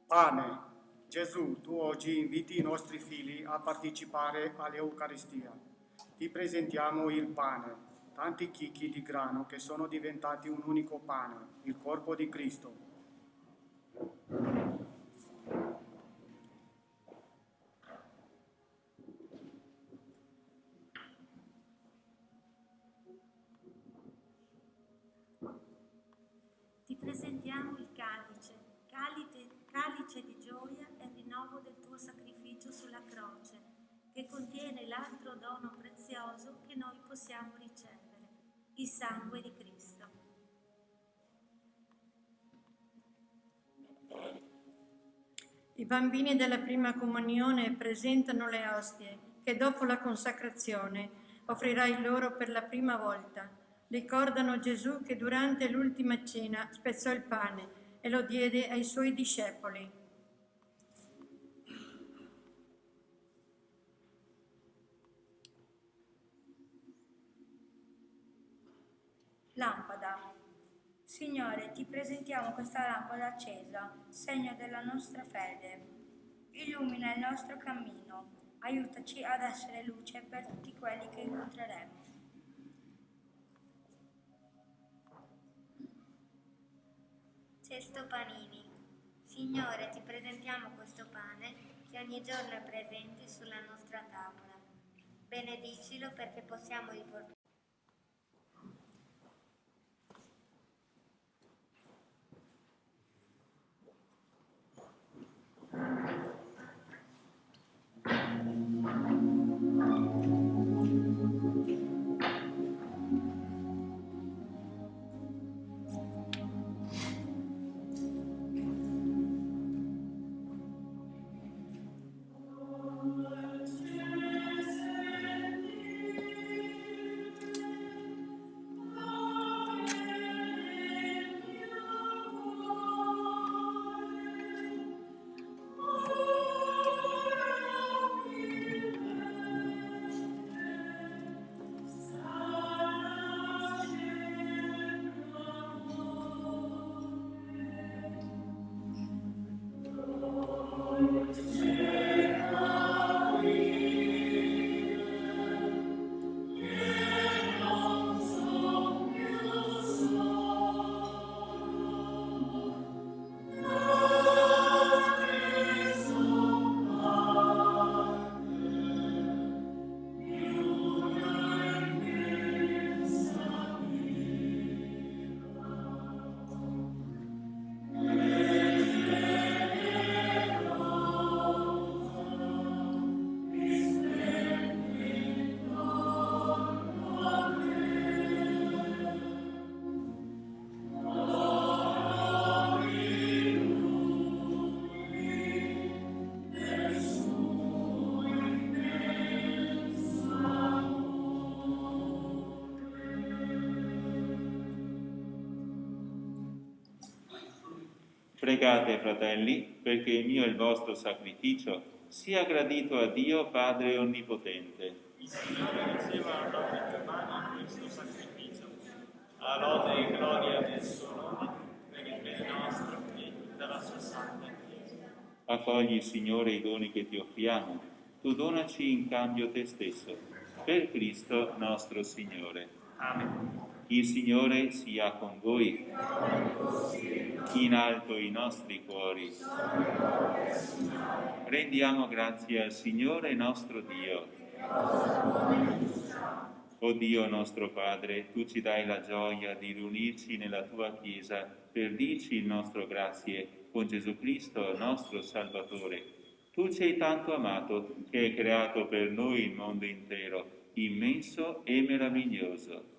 Pane, Gesù, tu oggi inviti i nostri figli a partecipare all'Eucaristia. Ti presentiamo il pane, tanti chicchi di grano che sono diventati un unico pane, il corpo di Cristo. Ti presentiamo il calice di gioia e rinnovo del tuo sacrificio sulla croce, che contiene l'altro dono prezioso che noi possiamo ricevere, il sangue di Cristo. I bambini della prima comunione presentano le ostie che dopo la consacrazione offrirai loro per la prima volta. Ricordano Gesù che durante l'ultima cena spezzò il pane e lo diede ai suoi discepoli. Lampada. Signore, ti presentiamo questa lampada accesa, segno della nostra fede. Illumina il nostro cammino, aiutaci ad essere luce per tutti quelli che incontreremo. Cesto panini. Signore, ti presentiamo questo pane che ogni giorno è presente sulla nostra tavola. Benedicilo perché possiamo riportare. Pregate, fratelli, perché il mio e il vostro sacrificio sia gradito a Dio Padre Onnipotente. Il Signore riceva da queste mani questo sacrificio, a lode e gloria del suo nome, per il bene nostro e della sua santa Chiesa. Accogli, Signore, i doni che ti offriamo. Tu donaci in cambio te stesso, per Cristo nostro Signore. Amen. Il Signore sia con voi. In alto i nostri cuori. Rendiamo grazie al Signore nostro Dio. O Dio nostro Padre, tu ci dai la gioia di riunirci nella tua Chiesa per dirci il nostro grazie con Gesù Cristo, nostro Salvatore. Tu ci hai tanto amato che hai creato per noi il mondo intero, immenso e meraviglioso.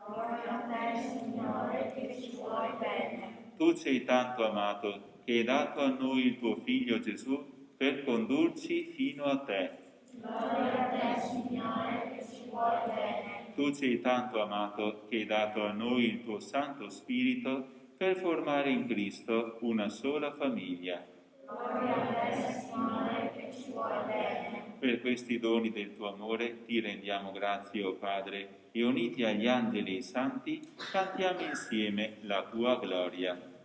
Gloria a te, Signore, che ci vuoi bene. Tu ci hai tanto amato che hai dato a noi il tuo Figlio Gesù per condurci fino a te. Gloria a te, Signore, che ci vuoi bene. Tu ci hai tanto amato che hai dato a noi il tuo Santo Spirito per formare in Cristo una sola famiglia. Gloria a te, Signore, che ci vuoi bene. Per questi doni del tuo amore ti rendiamo grazie, o Padre, e uniti agli angeli e ai santi cantiamo insieme la tua gloria.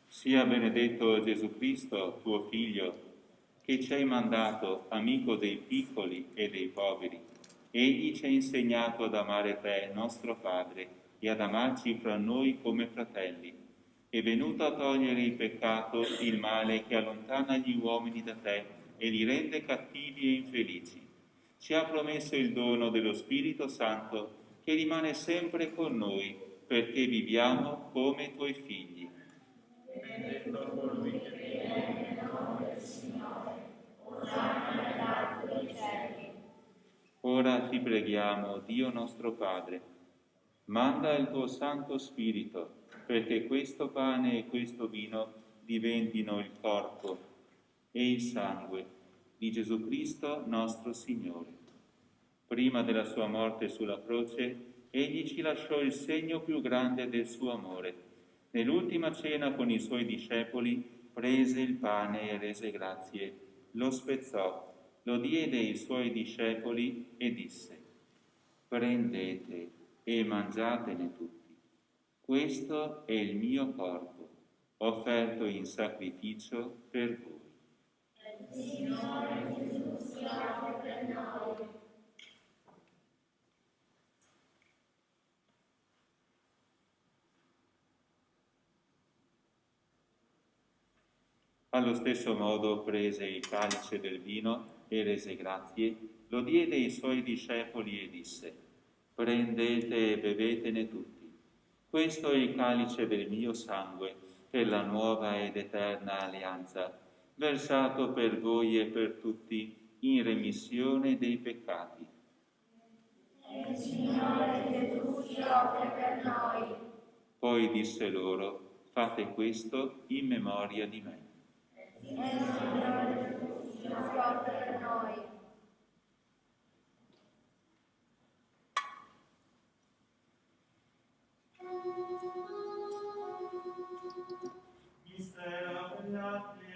Sia benedetto Gesù Cristo, tuo Figlio, che ci hai mandato amico dei piccoli e dei poveri. Egli ci ha insegnato ad amare te, nostro Padre, e ad amarci fra noi come fratelli. È venuto a togliere il peccato, il male che allontana gli uomini da te e li rende cattivi e infelici. Ci ha promesso il dono dello Spirito Santo, che rimane sempre con noi, perché viviamo come tuoi figli. Benedetto colui che viene nel nome del Signore, Osanna nell'alto dei cieli. Ora ti preghiamo, Dio nostro Padre, manda il tuo Santo Spirito, perché questo pane e questo vino diventino il corpo e il sangue di Gesù Cristo nostro Signore. Prima della sua morte sulla croce, egli ci lasciò il segno più grande del suo amore. Nell'ultima cena con i suoi discepoli prese il pane e rese grazie, lo spezzò, lo diede ai suoi discepoli e disse: prendete e mangiatene tutti. Questo è il mio corpo, offerto in sacrificio per voi. Signore Gesù, sia per noi. Allo stesso modo prese il calice del vino e rese grazie, lo diede ai suoi discepoli e disse: prendete e bevetene tutti. Questo è il calice del mio sangue per la nuova ed eterna alleanza, versato per voi e per tutti in remissione dei peccati. Il Signore Gesù si offre per noi. Poi disse loro: fate questo in memoria di me. Il Signore Gesù si offre per noi. Mistero della fede.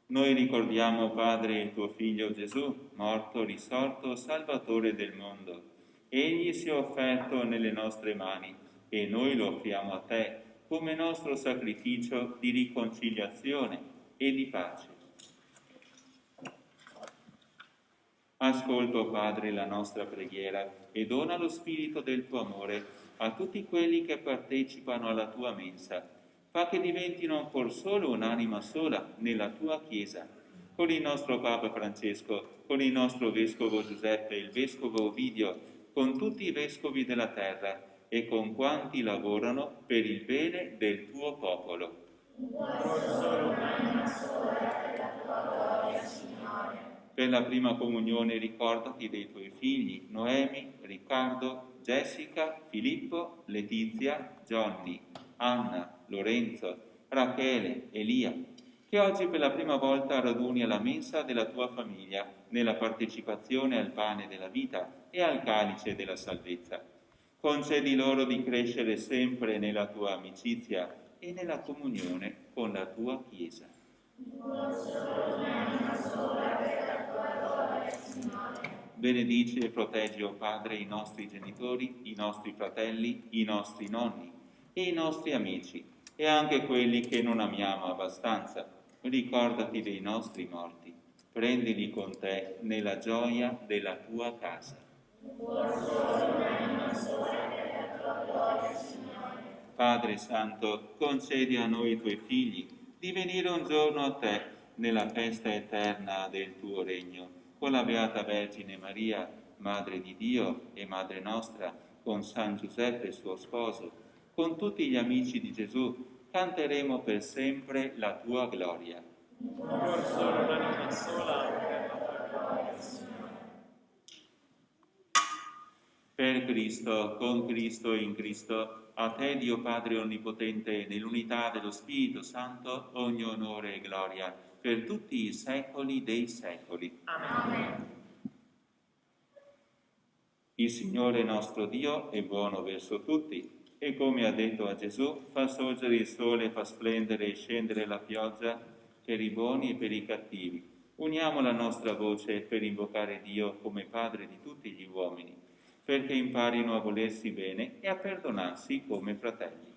Noi ricordiamo, Padre, il tuo Figlio Gesù, morto, risorto, Salvatore del mondo. Egli si è offerto nelle nostre mani e noi lo offriamo a te come nostro sacrificio di riconciliazione e di pace. Ascolta, Padre, la nostra preghiera e dona lo spirito del tuo amore a tutti quelli che partecipano alla tua mensa. Fa che diventino ancor solo un'anima sola nella tua Chiesa, con il nostro Papa Francesco, con il nostro Vescovo Giuseppe, il Vescovo Ovidio, con tutti i Vescovi della terra e con quanti lavorano per il bene del tuo popolo. Solo un'anima sola per la tua gloria, Signore. Per la prima comunione ricordati dei tuoi figli, Noemi, Riccardo, Jessica, Filippo, Letizia, Johnny, Anna, Lorenzo, Rachele, Elia, che oggi per la prima volta raduni alla mensa della tua famiglia nella partecipazione al pane della vita e al calice della salvezza. Concedi loro di crescere sempre nella tua amicizia e nella comunione con la tua Chiesa. Benedici e proteggi, o Padre, i nostri genitori, i nostri fratelli, i nostri nonni e i nostri amici, e anche quelli che non amiamo abbastanza. Ricordati dei nostri morti, prendili con te nella gioia della tua casa. Padre Santo, concedi a noi tuoi figli di venire un giorno a te nella festa eterna del tuo regno, con la Beata Vergine Maria, Madre di Dio e Madre nostra, con San Giuseppe suo sposo, con tutti gli amici di Gesù, canteremo per sempre la tua gloria. Solo un'anima sola per la tua gloria, Signore. Per Cristo, con Cristo e in Cristo, a te, Dio Padre Onnipotente, nell'unità dello Spirito Santo, ogni onore e gloria, per tutti i secoli dei secoli. Amen. Il Signore nostro Dio è buono verso tutti, e come ha detto a Gesù, fa sorgere il sole, fa splendere e scendere la pioggia per i buoni e per i cattivi. Uniamo la nostra voce per invocare Dio come Padre di tutti gli uomini, perché imparino a volersi bene e a perdonarsi come fratelli.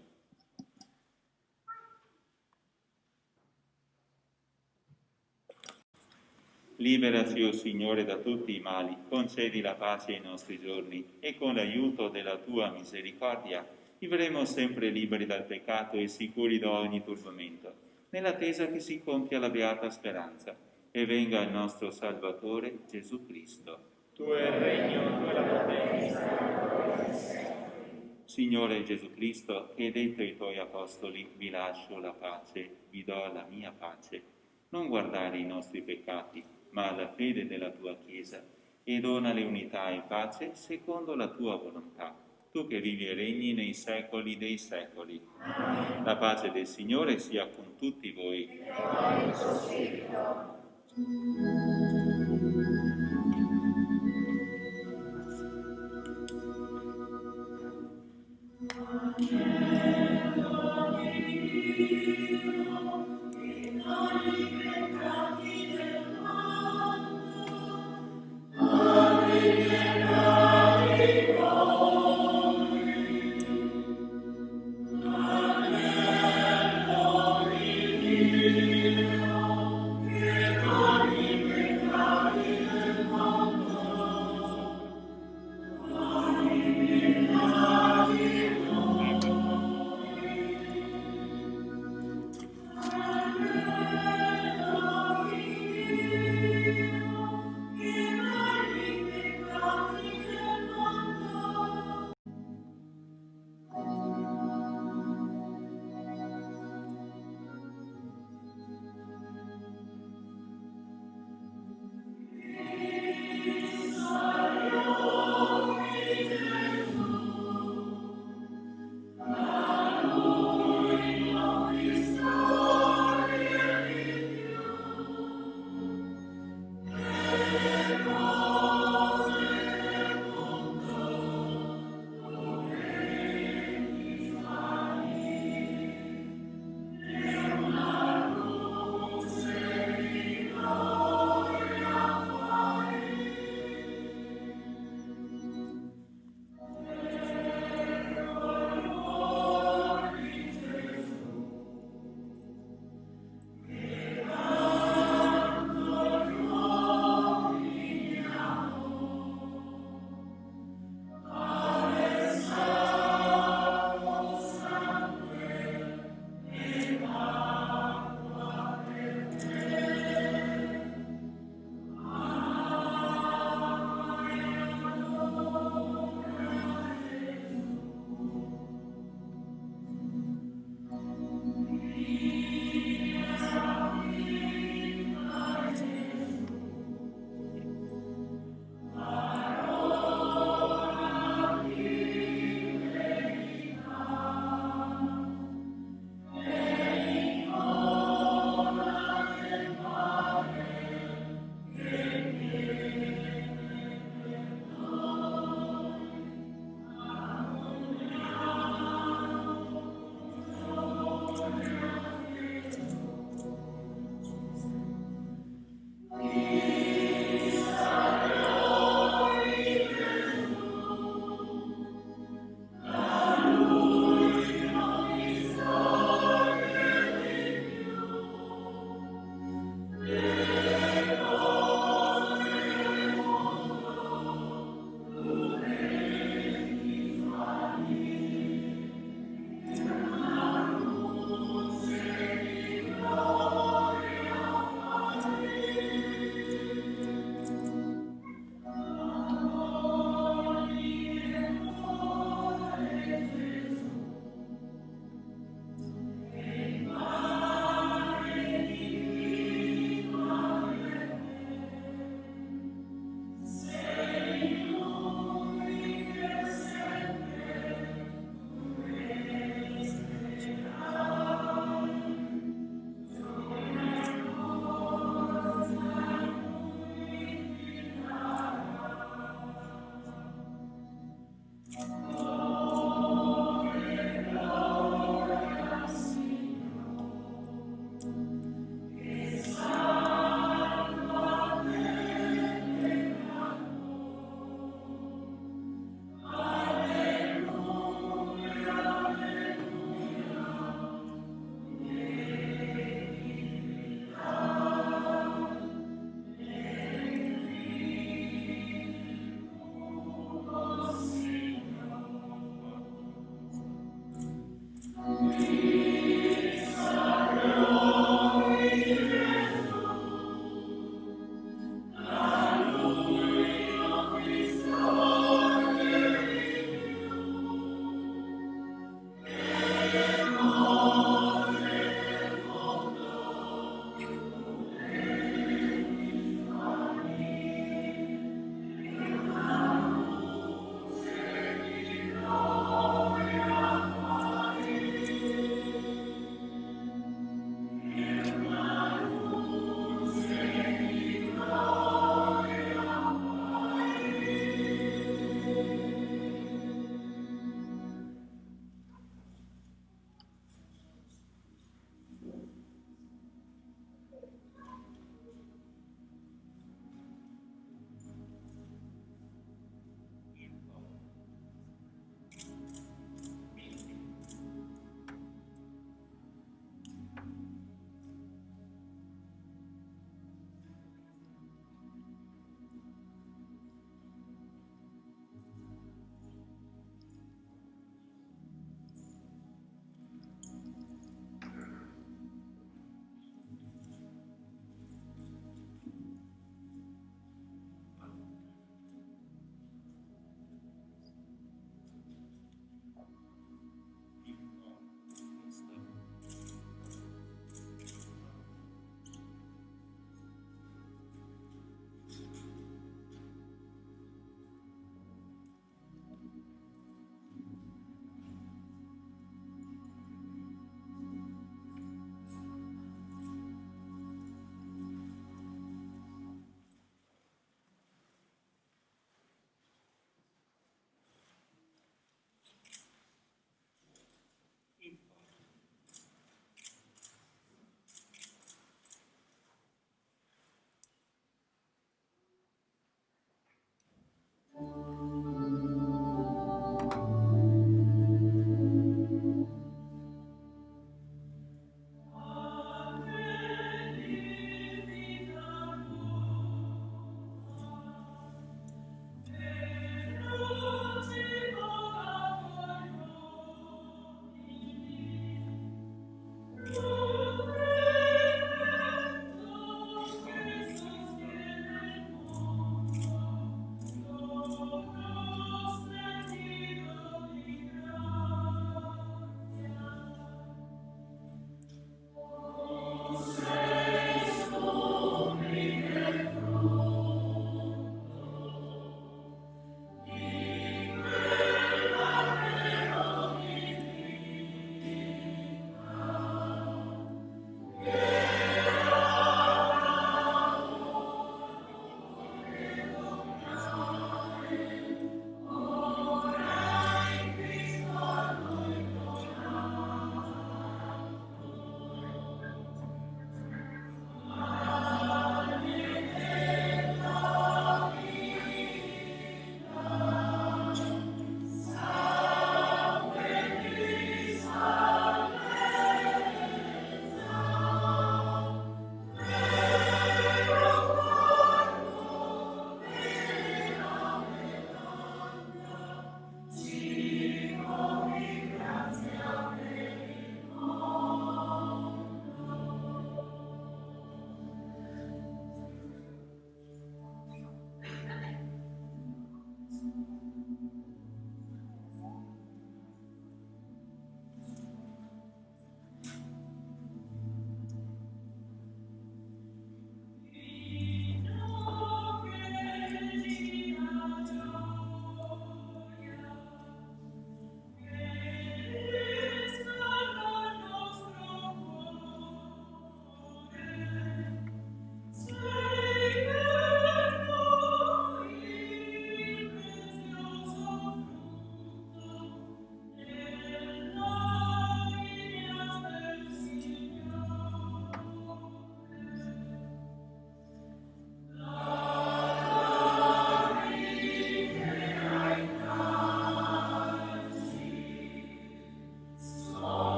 Liberaci, o Signore, da tutti i mali, concedi la pace ai nostri giorni e con l'aiuto della tua misericordia vivremo sempre liberi dal peccato e sicuri da ogni turbamento, nell'attesa che si compia la beata speranza e venga il nostro Salvatore Gesù Cristo. Tu è il regno, tu è la potenza. Signore Gesù Cristo, che hai detto ai tuoi apostoli: vi lascio la pace, vi do la mia pace, non guardare i nostri peccati, ma la fede della tua Chiesa, e donale unità e pace secondo la tua volontà. Tu che vivi e regni nei secoli dei secoli. Amen. La pace del Signore sia con tutti voi. E con il tuo spirito.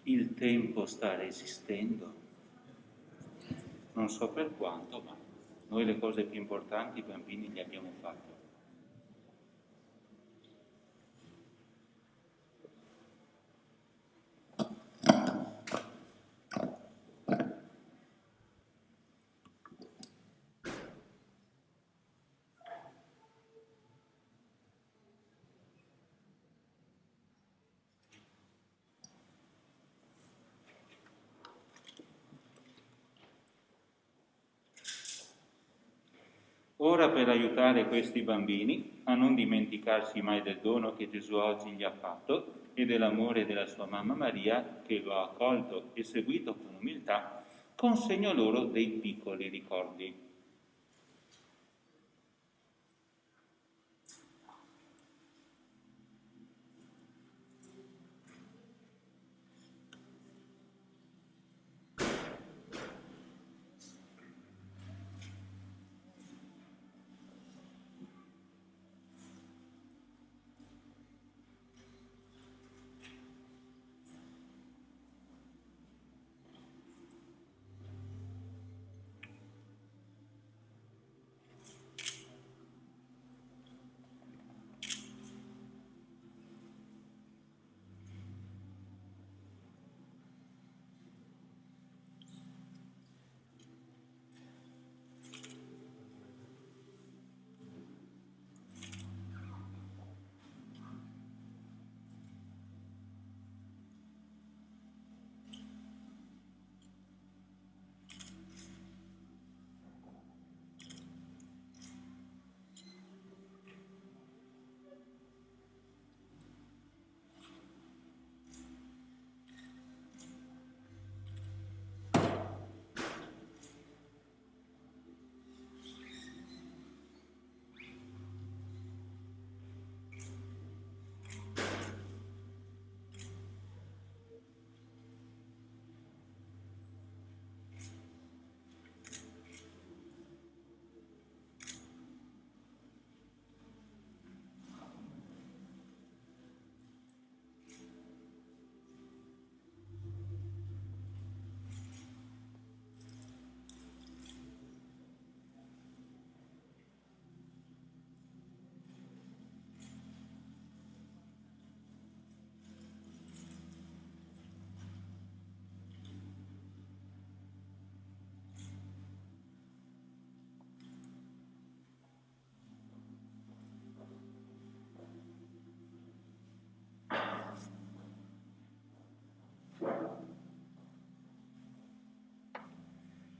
Il tempo sta resistendo. Non so per quanto, ma noi le cose più importanti, i bambini, le abbiamo fatte. Ora, per aiutare questi bambini a non dimenticarsi mai del dono che Gesù oggi gli ha fatto e dell'amore della sua mamma Maria, che lo ha accolto e seguito con umiltà, consegno loro dei piccoli ricordi.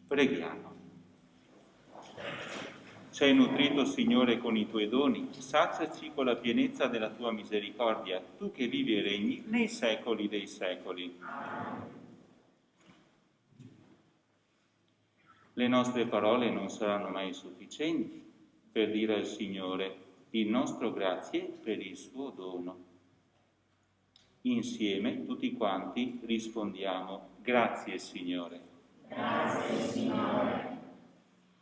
Preghiamo. Ci hai nutrito, Signore, con i tuoi doni, saziaci con la pienezza della tua misericordia, tu che vivi e regni nei secoli dei secoli. Le nostre parole non saranno mai sufficienti per dire al Signore il nostro grazie per il suo dono. Insieme, tutti quanti, rispondiamo: grazie, Signore. Grazie, Signore.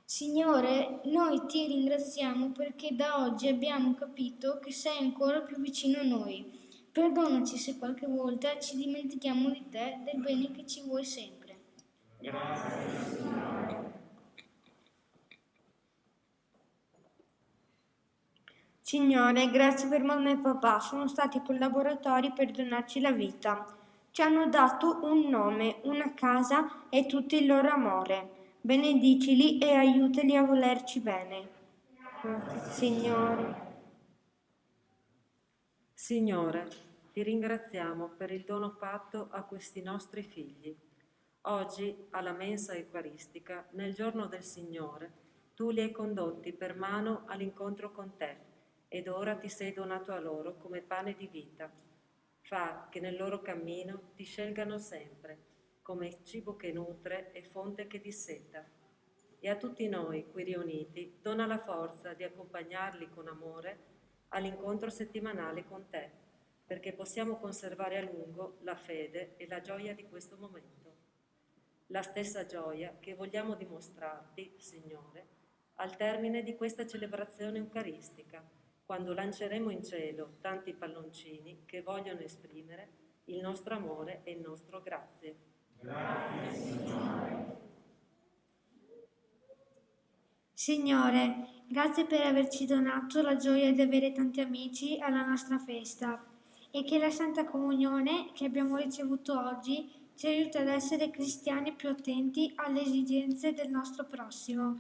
Signore, noi ti ringraziamo perché da oggi abbiamo capito che sei ancora più vicino a noi. Perdonaci se qualche volta ci dimentichiamo di te, del bene che ci vuoi sempre. Grazie, Signore. Signore, grazie per mamma e papà, sono stati collaboratori per donarci la vita. Ci hanno dato un nome, una casa e tutto il loro amore. Benedicili e aiutali a volerci bene. Signore. Signore, ti ringraziamo per il dono fatto a questi nostri figli. Oggi, alla mensa eucaristica, nel giorno del Signore, tu li hai condotti per mano all'incontro con te ed ora ti sei donato a loro come pane di vita. Fa che nel loro cammino ti scelgano sempre, come cibo che nutre e fonte che disseta. E a tutti noi qui riuniti dona la forza di accompagnarli con amore all'incontro settimanale con te, perché possiamo conservare a lungo la fede e la gioia di questo momento. La stessa gioia che vogliamo dimostrarti, Signore, al termine di questa celebrazione eucaristica, quando lanceremo in cielo tanti palloncini che vogliono esprimere il nostro amore e il nostro grazie. Signore, grazie per averci donato la gioia di avere tanti amici alla nostra festa e che la Santa Comunione che abbiamo ricevuto oggi ci aiuta ad essere cristiani più attenti alle esigenze del nostro prossimo.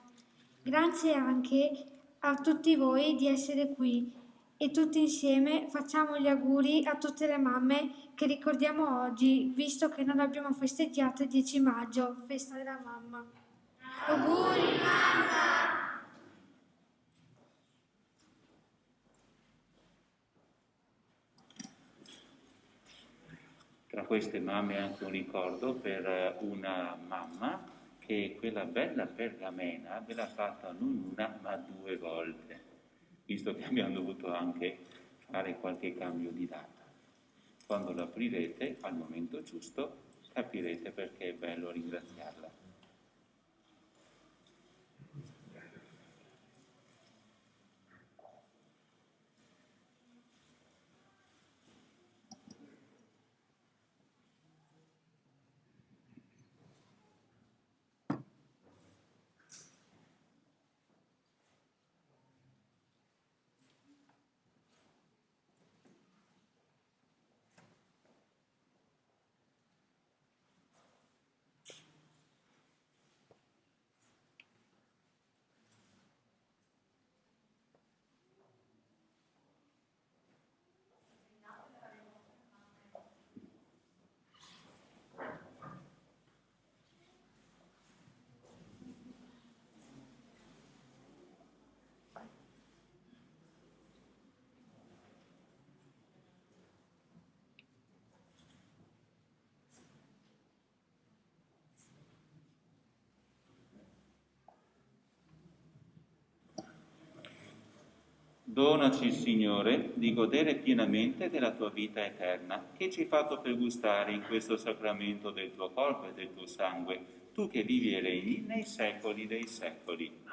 Grazie anche a tutti voi di essere qui e tutti insieme facciamo gli auguri a tutte le mamme che ricordiamo oggi, visto che non abbiamo festeggiato il 10 maggio, festa della mamma. Auguri mamma! Tra queste mamme anche un ricordo per una mamma che quella bella pergamena ve l'ha fatta non una ma 2 volte, visto che abbiamo dovuto anche fare qualche cambio di data. Quando lo aprirete al momento giusto capirete perché è bello ringraziarla. Donaci, Signore, di godere pienamente della tua vita eterna, che ci hai fatto pergustare in questo sacramento del tuo corpo e del tuo sangue, tu che vivi e regni nei secoli dei secoli.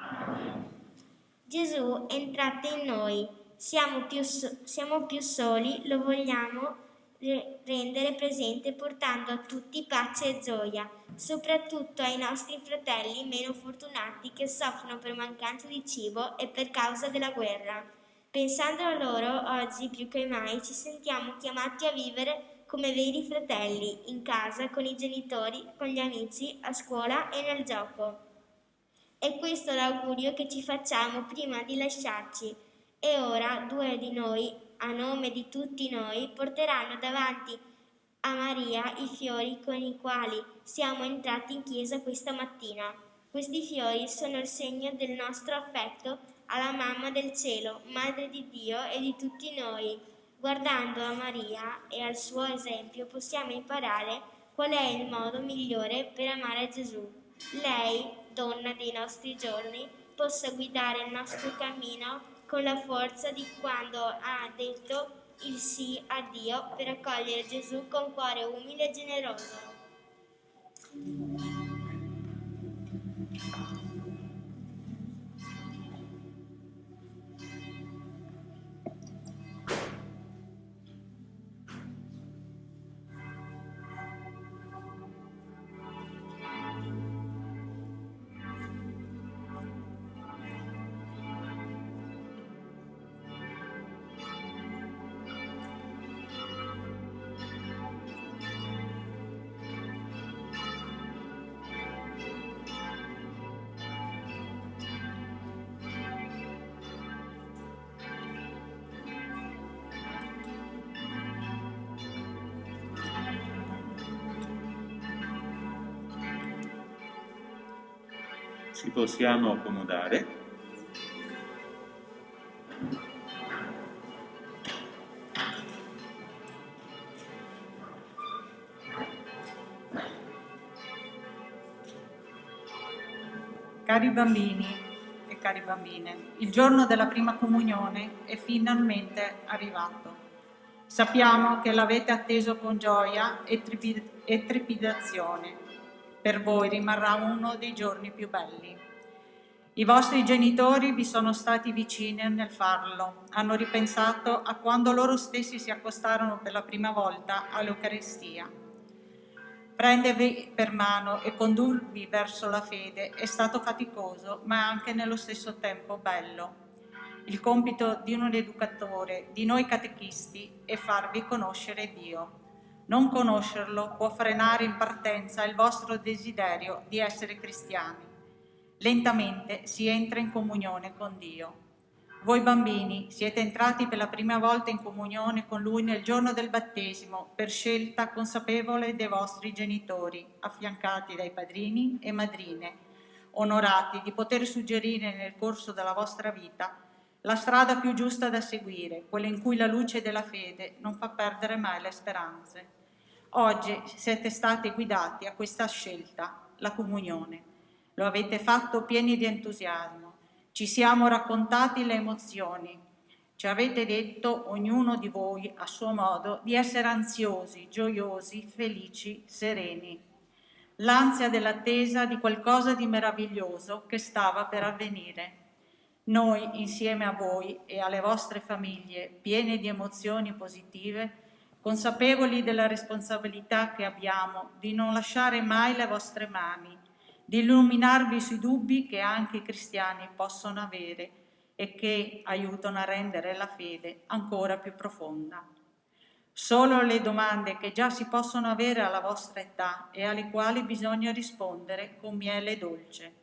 Gesù, entrate in noi, siamo più soli, lo vogliamo rendere presente portando a tutti pace e gioia, soprattutto ai nostri fratelli meno fortunati che soffrono per mancanza di cibo e per causa della guerra. Pensando a loro, oggi più che mai ci sentiamo chiamati a vivere come veri fratelli, in casa, con i genitori, con gli amici, a scuola e nel gioco. E questo è l'augurio che ci facciamo prima di lasciarci. E ora 2 di noi, a nome di tutti noi, porteranno davanti a Maria i fiori con i quali siamo entrati in chiesa questa mattina. Questi fiori sono il segno del nostro affetto alla Mamma del Cielo, Madre di Dio e di tutti noi. Guardando a Maria e al suo esempio possiamo imparare qual è il modo migliore per amare Gesù. Lei, donna dei nostri giorni, possa guidare il nostro cammino con la forza di quando ha detto il sì a Dio per accogliere Gesù con cuore umile e generoso. Ci possiamo accomodare. Cari bambini e cari bambine, il giorno della prima comunione è finalmente arrivato. Sappiamo che l'avete atteso con gioia e trepidazione. Per voi rimarrà uno dei giorni più belli. I vostri genitori vi sono stati vicini nel farlo, hanno ripensato a quando loro stessi si accostarono per la prima volta all'Eucaristia. Prendervi per mano e condurvi verso la fede è stato faticoso, ma anche nello stesso tempo bello. Il compito di un educatore, di noi catechisti, è farvi conoscere Dio. Non conoscerlo può frenare in partenza il vostro desiderio di essere cristiani. Lentamente si entra in comunione con Dio. Voi bambini siete entrati per la prima volta in comunione con Lui nel giorno del battesimo, per scelta consapevole dei vostri genitori, affiancati dai padrini e madrine, onorati di poter suggerire nel corso della vostra vita la strada più giusta da seguire, quella in cui la luce della fede non fa perdere mai le speranze. Oggi siete stati guidati a questa scelta, la comunione. Lo avete fatto pieni di entusiasmo. Ci siamo raccontati le emozioni. Ci avete detto, ognuno di voi a suo modo, di essere ansiosi, gioiosi, felici, sereni. L'ansia dell'attesa di qualcosa di meraviglioso che stava per avvenire. Noi, insieme a voi e alle vostre famiglie, piene di emozioni positive, consapevoli della responsabilità che abbiamo di non lasciare mai le vostre mani, di illuminarvi sui dubbi che anche i cristiani possono avere e che aiutano a rendere la fede ancora più profonda. Solo le domande che già si possono avere alla vostra età e alle quali bisogna rispondere con miele dolce.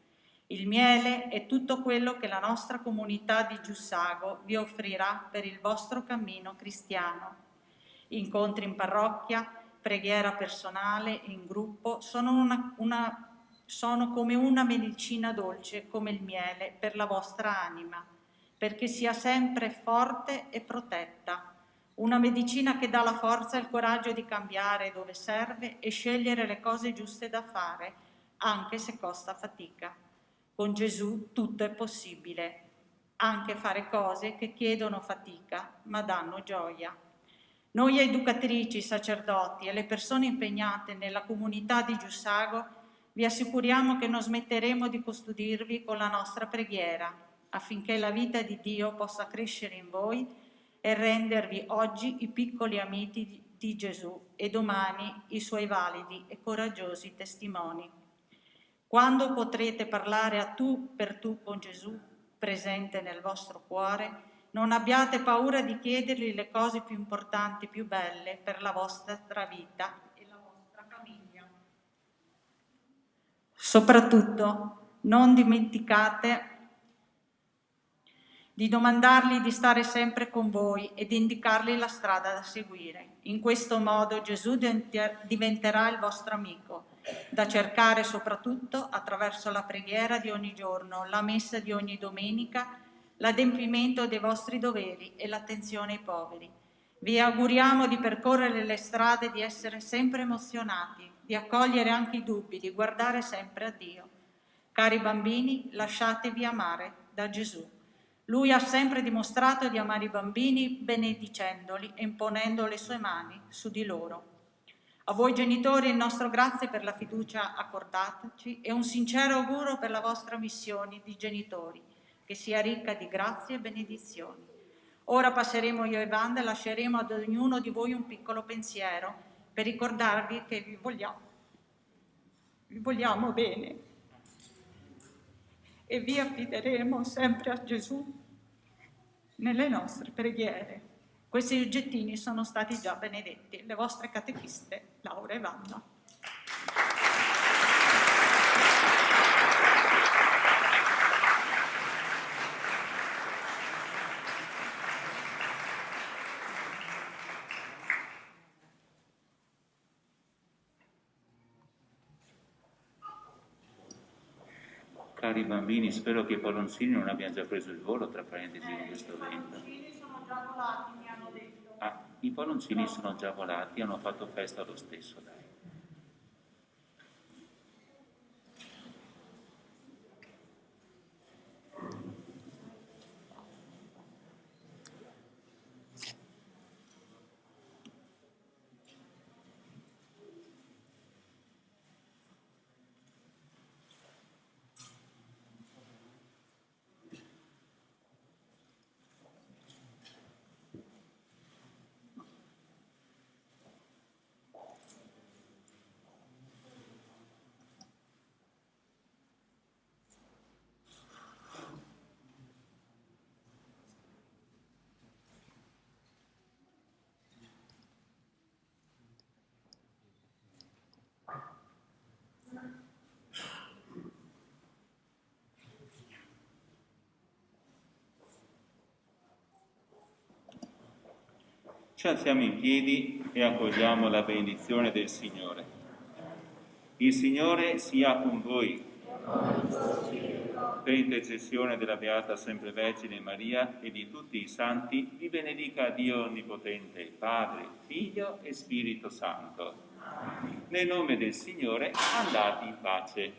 Il miele è tutto quello che la nostra comunità di Giussago vi offrirà per il vostro cammino cristiano. Incontri in parrocchia, preghiera personale, in gruppo, sono come una medicina dolce, come il miele, per la vostra anima, perché sia sempre forte e protetta. Una medicina che dà la forza e il coraggio di cambiare dove serve e scegliere le cose giuste da fare, anche se costa fatica. Con Gesù tutto è possibile, anche fare cose che chiedono fatica, ma danno gioia. Noi educatrici, sacerdoti e le persone impegnate nella comunità di Giussago vi assicuriamo che non smetteremo di custodirvi con la nostra preghiera, affinché la vita di Dio possa crescere in voi e rendervi oggi i piccoli amici di Gesù e domani i suoi validi e coraggiosi testimoni. Quando potrete parlare a tu per tu con Gesù, presente nel vostro cuore, non abbiate paura di chiedergli le cose più importanti, più belle per la vostra vita e la vostra famiglia. Soprattutto, non dimenticate di domandargli di stare sempre con voi e di indicargli la strada da seguire. In questo modo Gesù diventerà il vostro amico, da cercare soprattutto attraverso la preghiera di ogni giorno, la messa di ogni domenica, l'adempimento dei vostri doveri e l'attenzione ai poveri. Vi auguriamo di percorrere le strade, di essere sempre emozionati, di accogliere anche i dubbi, di guardare sempre a Dio. Cari bambini, lasciatevi amare da Gesù. Lui ha sempre dimostrato di amare i bambini benedicendoli e imponendo le sue mani su di loro. A voi genitori il nostro grazie per la fiducia accordataci e un sincero augurio per la vostra missione di genitori, che sia ricca di grazie e benedizioni. Ora passeremo io e Wanda e lasceremo ad ognuno di voi un piccolo pensiero per ricordarvi che vi vogliamo bene e vi affideremo sempre a Gesù nelle nostre preghiere. Questi oggettini sono stati già benedetti, le vostre catechiste Laura e Wanda. Cari bambini, spero che i palloncini non abbiano già preso il volo, tra parentesi, con questo vento. I palloncini sono già volati, mi hanno detto. Ah, i palloncini sono già volati, hanno fatto festa lo stesso, dai. Ci alziamo in piedi e accogliamo la benedizione del Signore. Il Signore sia con voi. Per intercessione della Beata Sempre Vergine Maria e di tutti i santi, vi benedica Dio Onnipotente, Padre, Figlio e Spirito Santo. Nel nome del Signore andate in pace.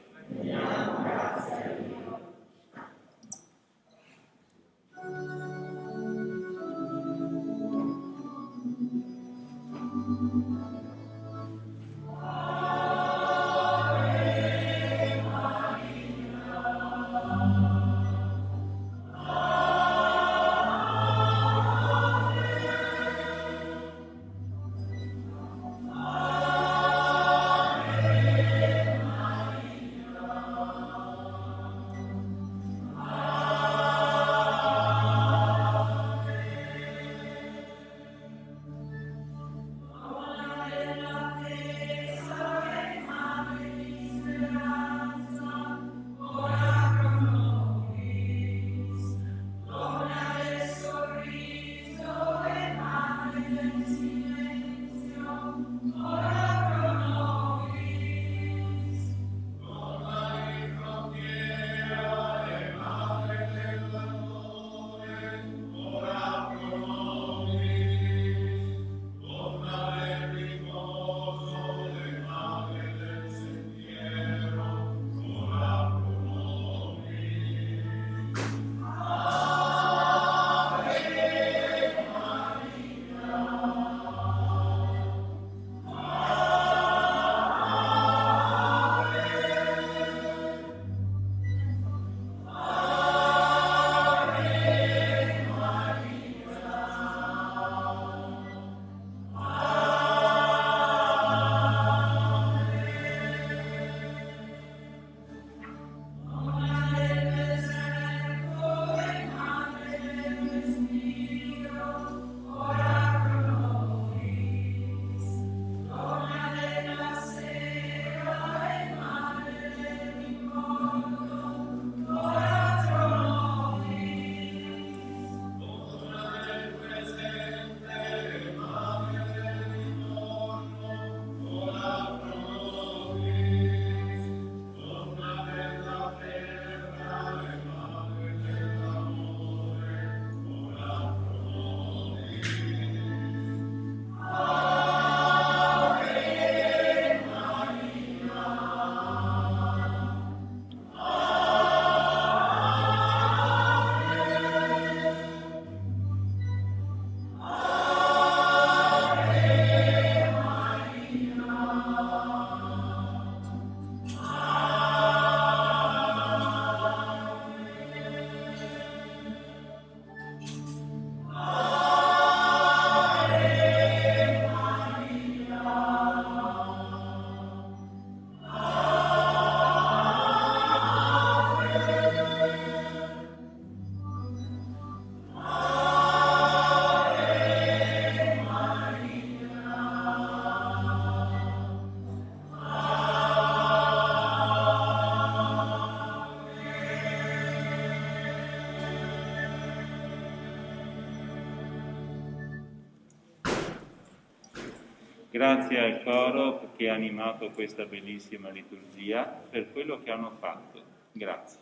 Grazie al coro che ha animato questa bellissima liturgia per quello che hanno fatto. Grazie.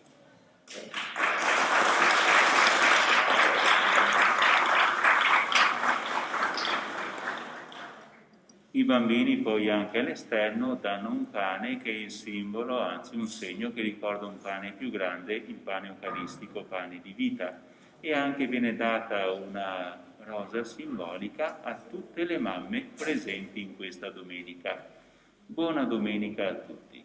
I bambini poi anche all'esterno danno un pane che è il simbolo, anzi un segno che ricorda un pane più grande, il pane eucaristico, pane di vita. E anche viene data una rosa simbolica a tutte le mamme presenti in questa domenica. Buona domenica a tutti.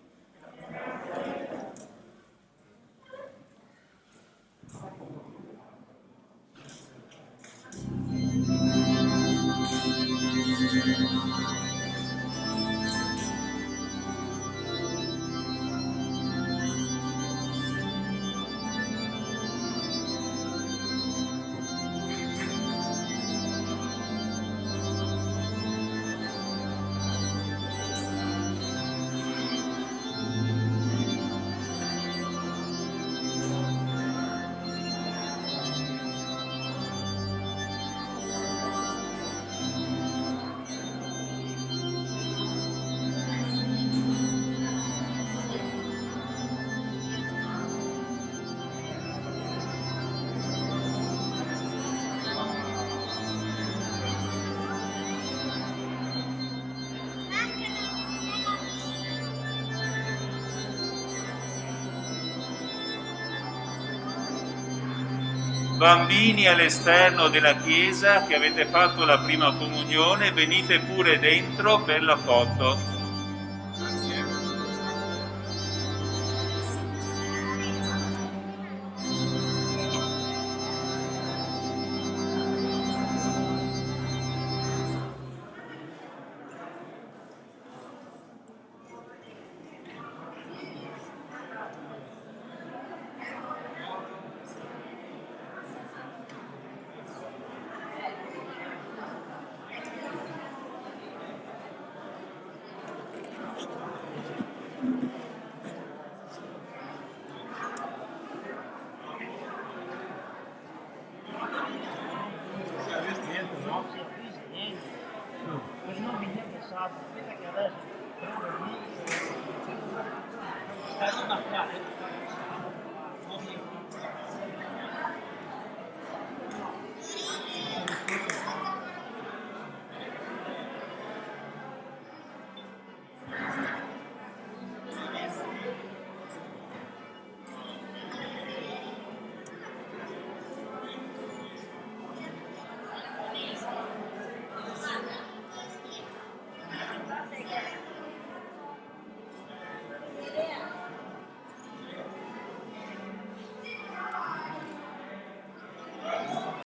Bambini all'esterno della chiesa che avete fatto la prima comunione, venite pure dentro per la foto.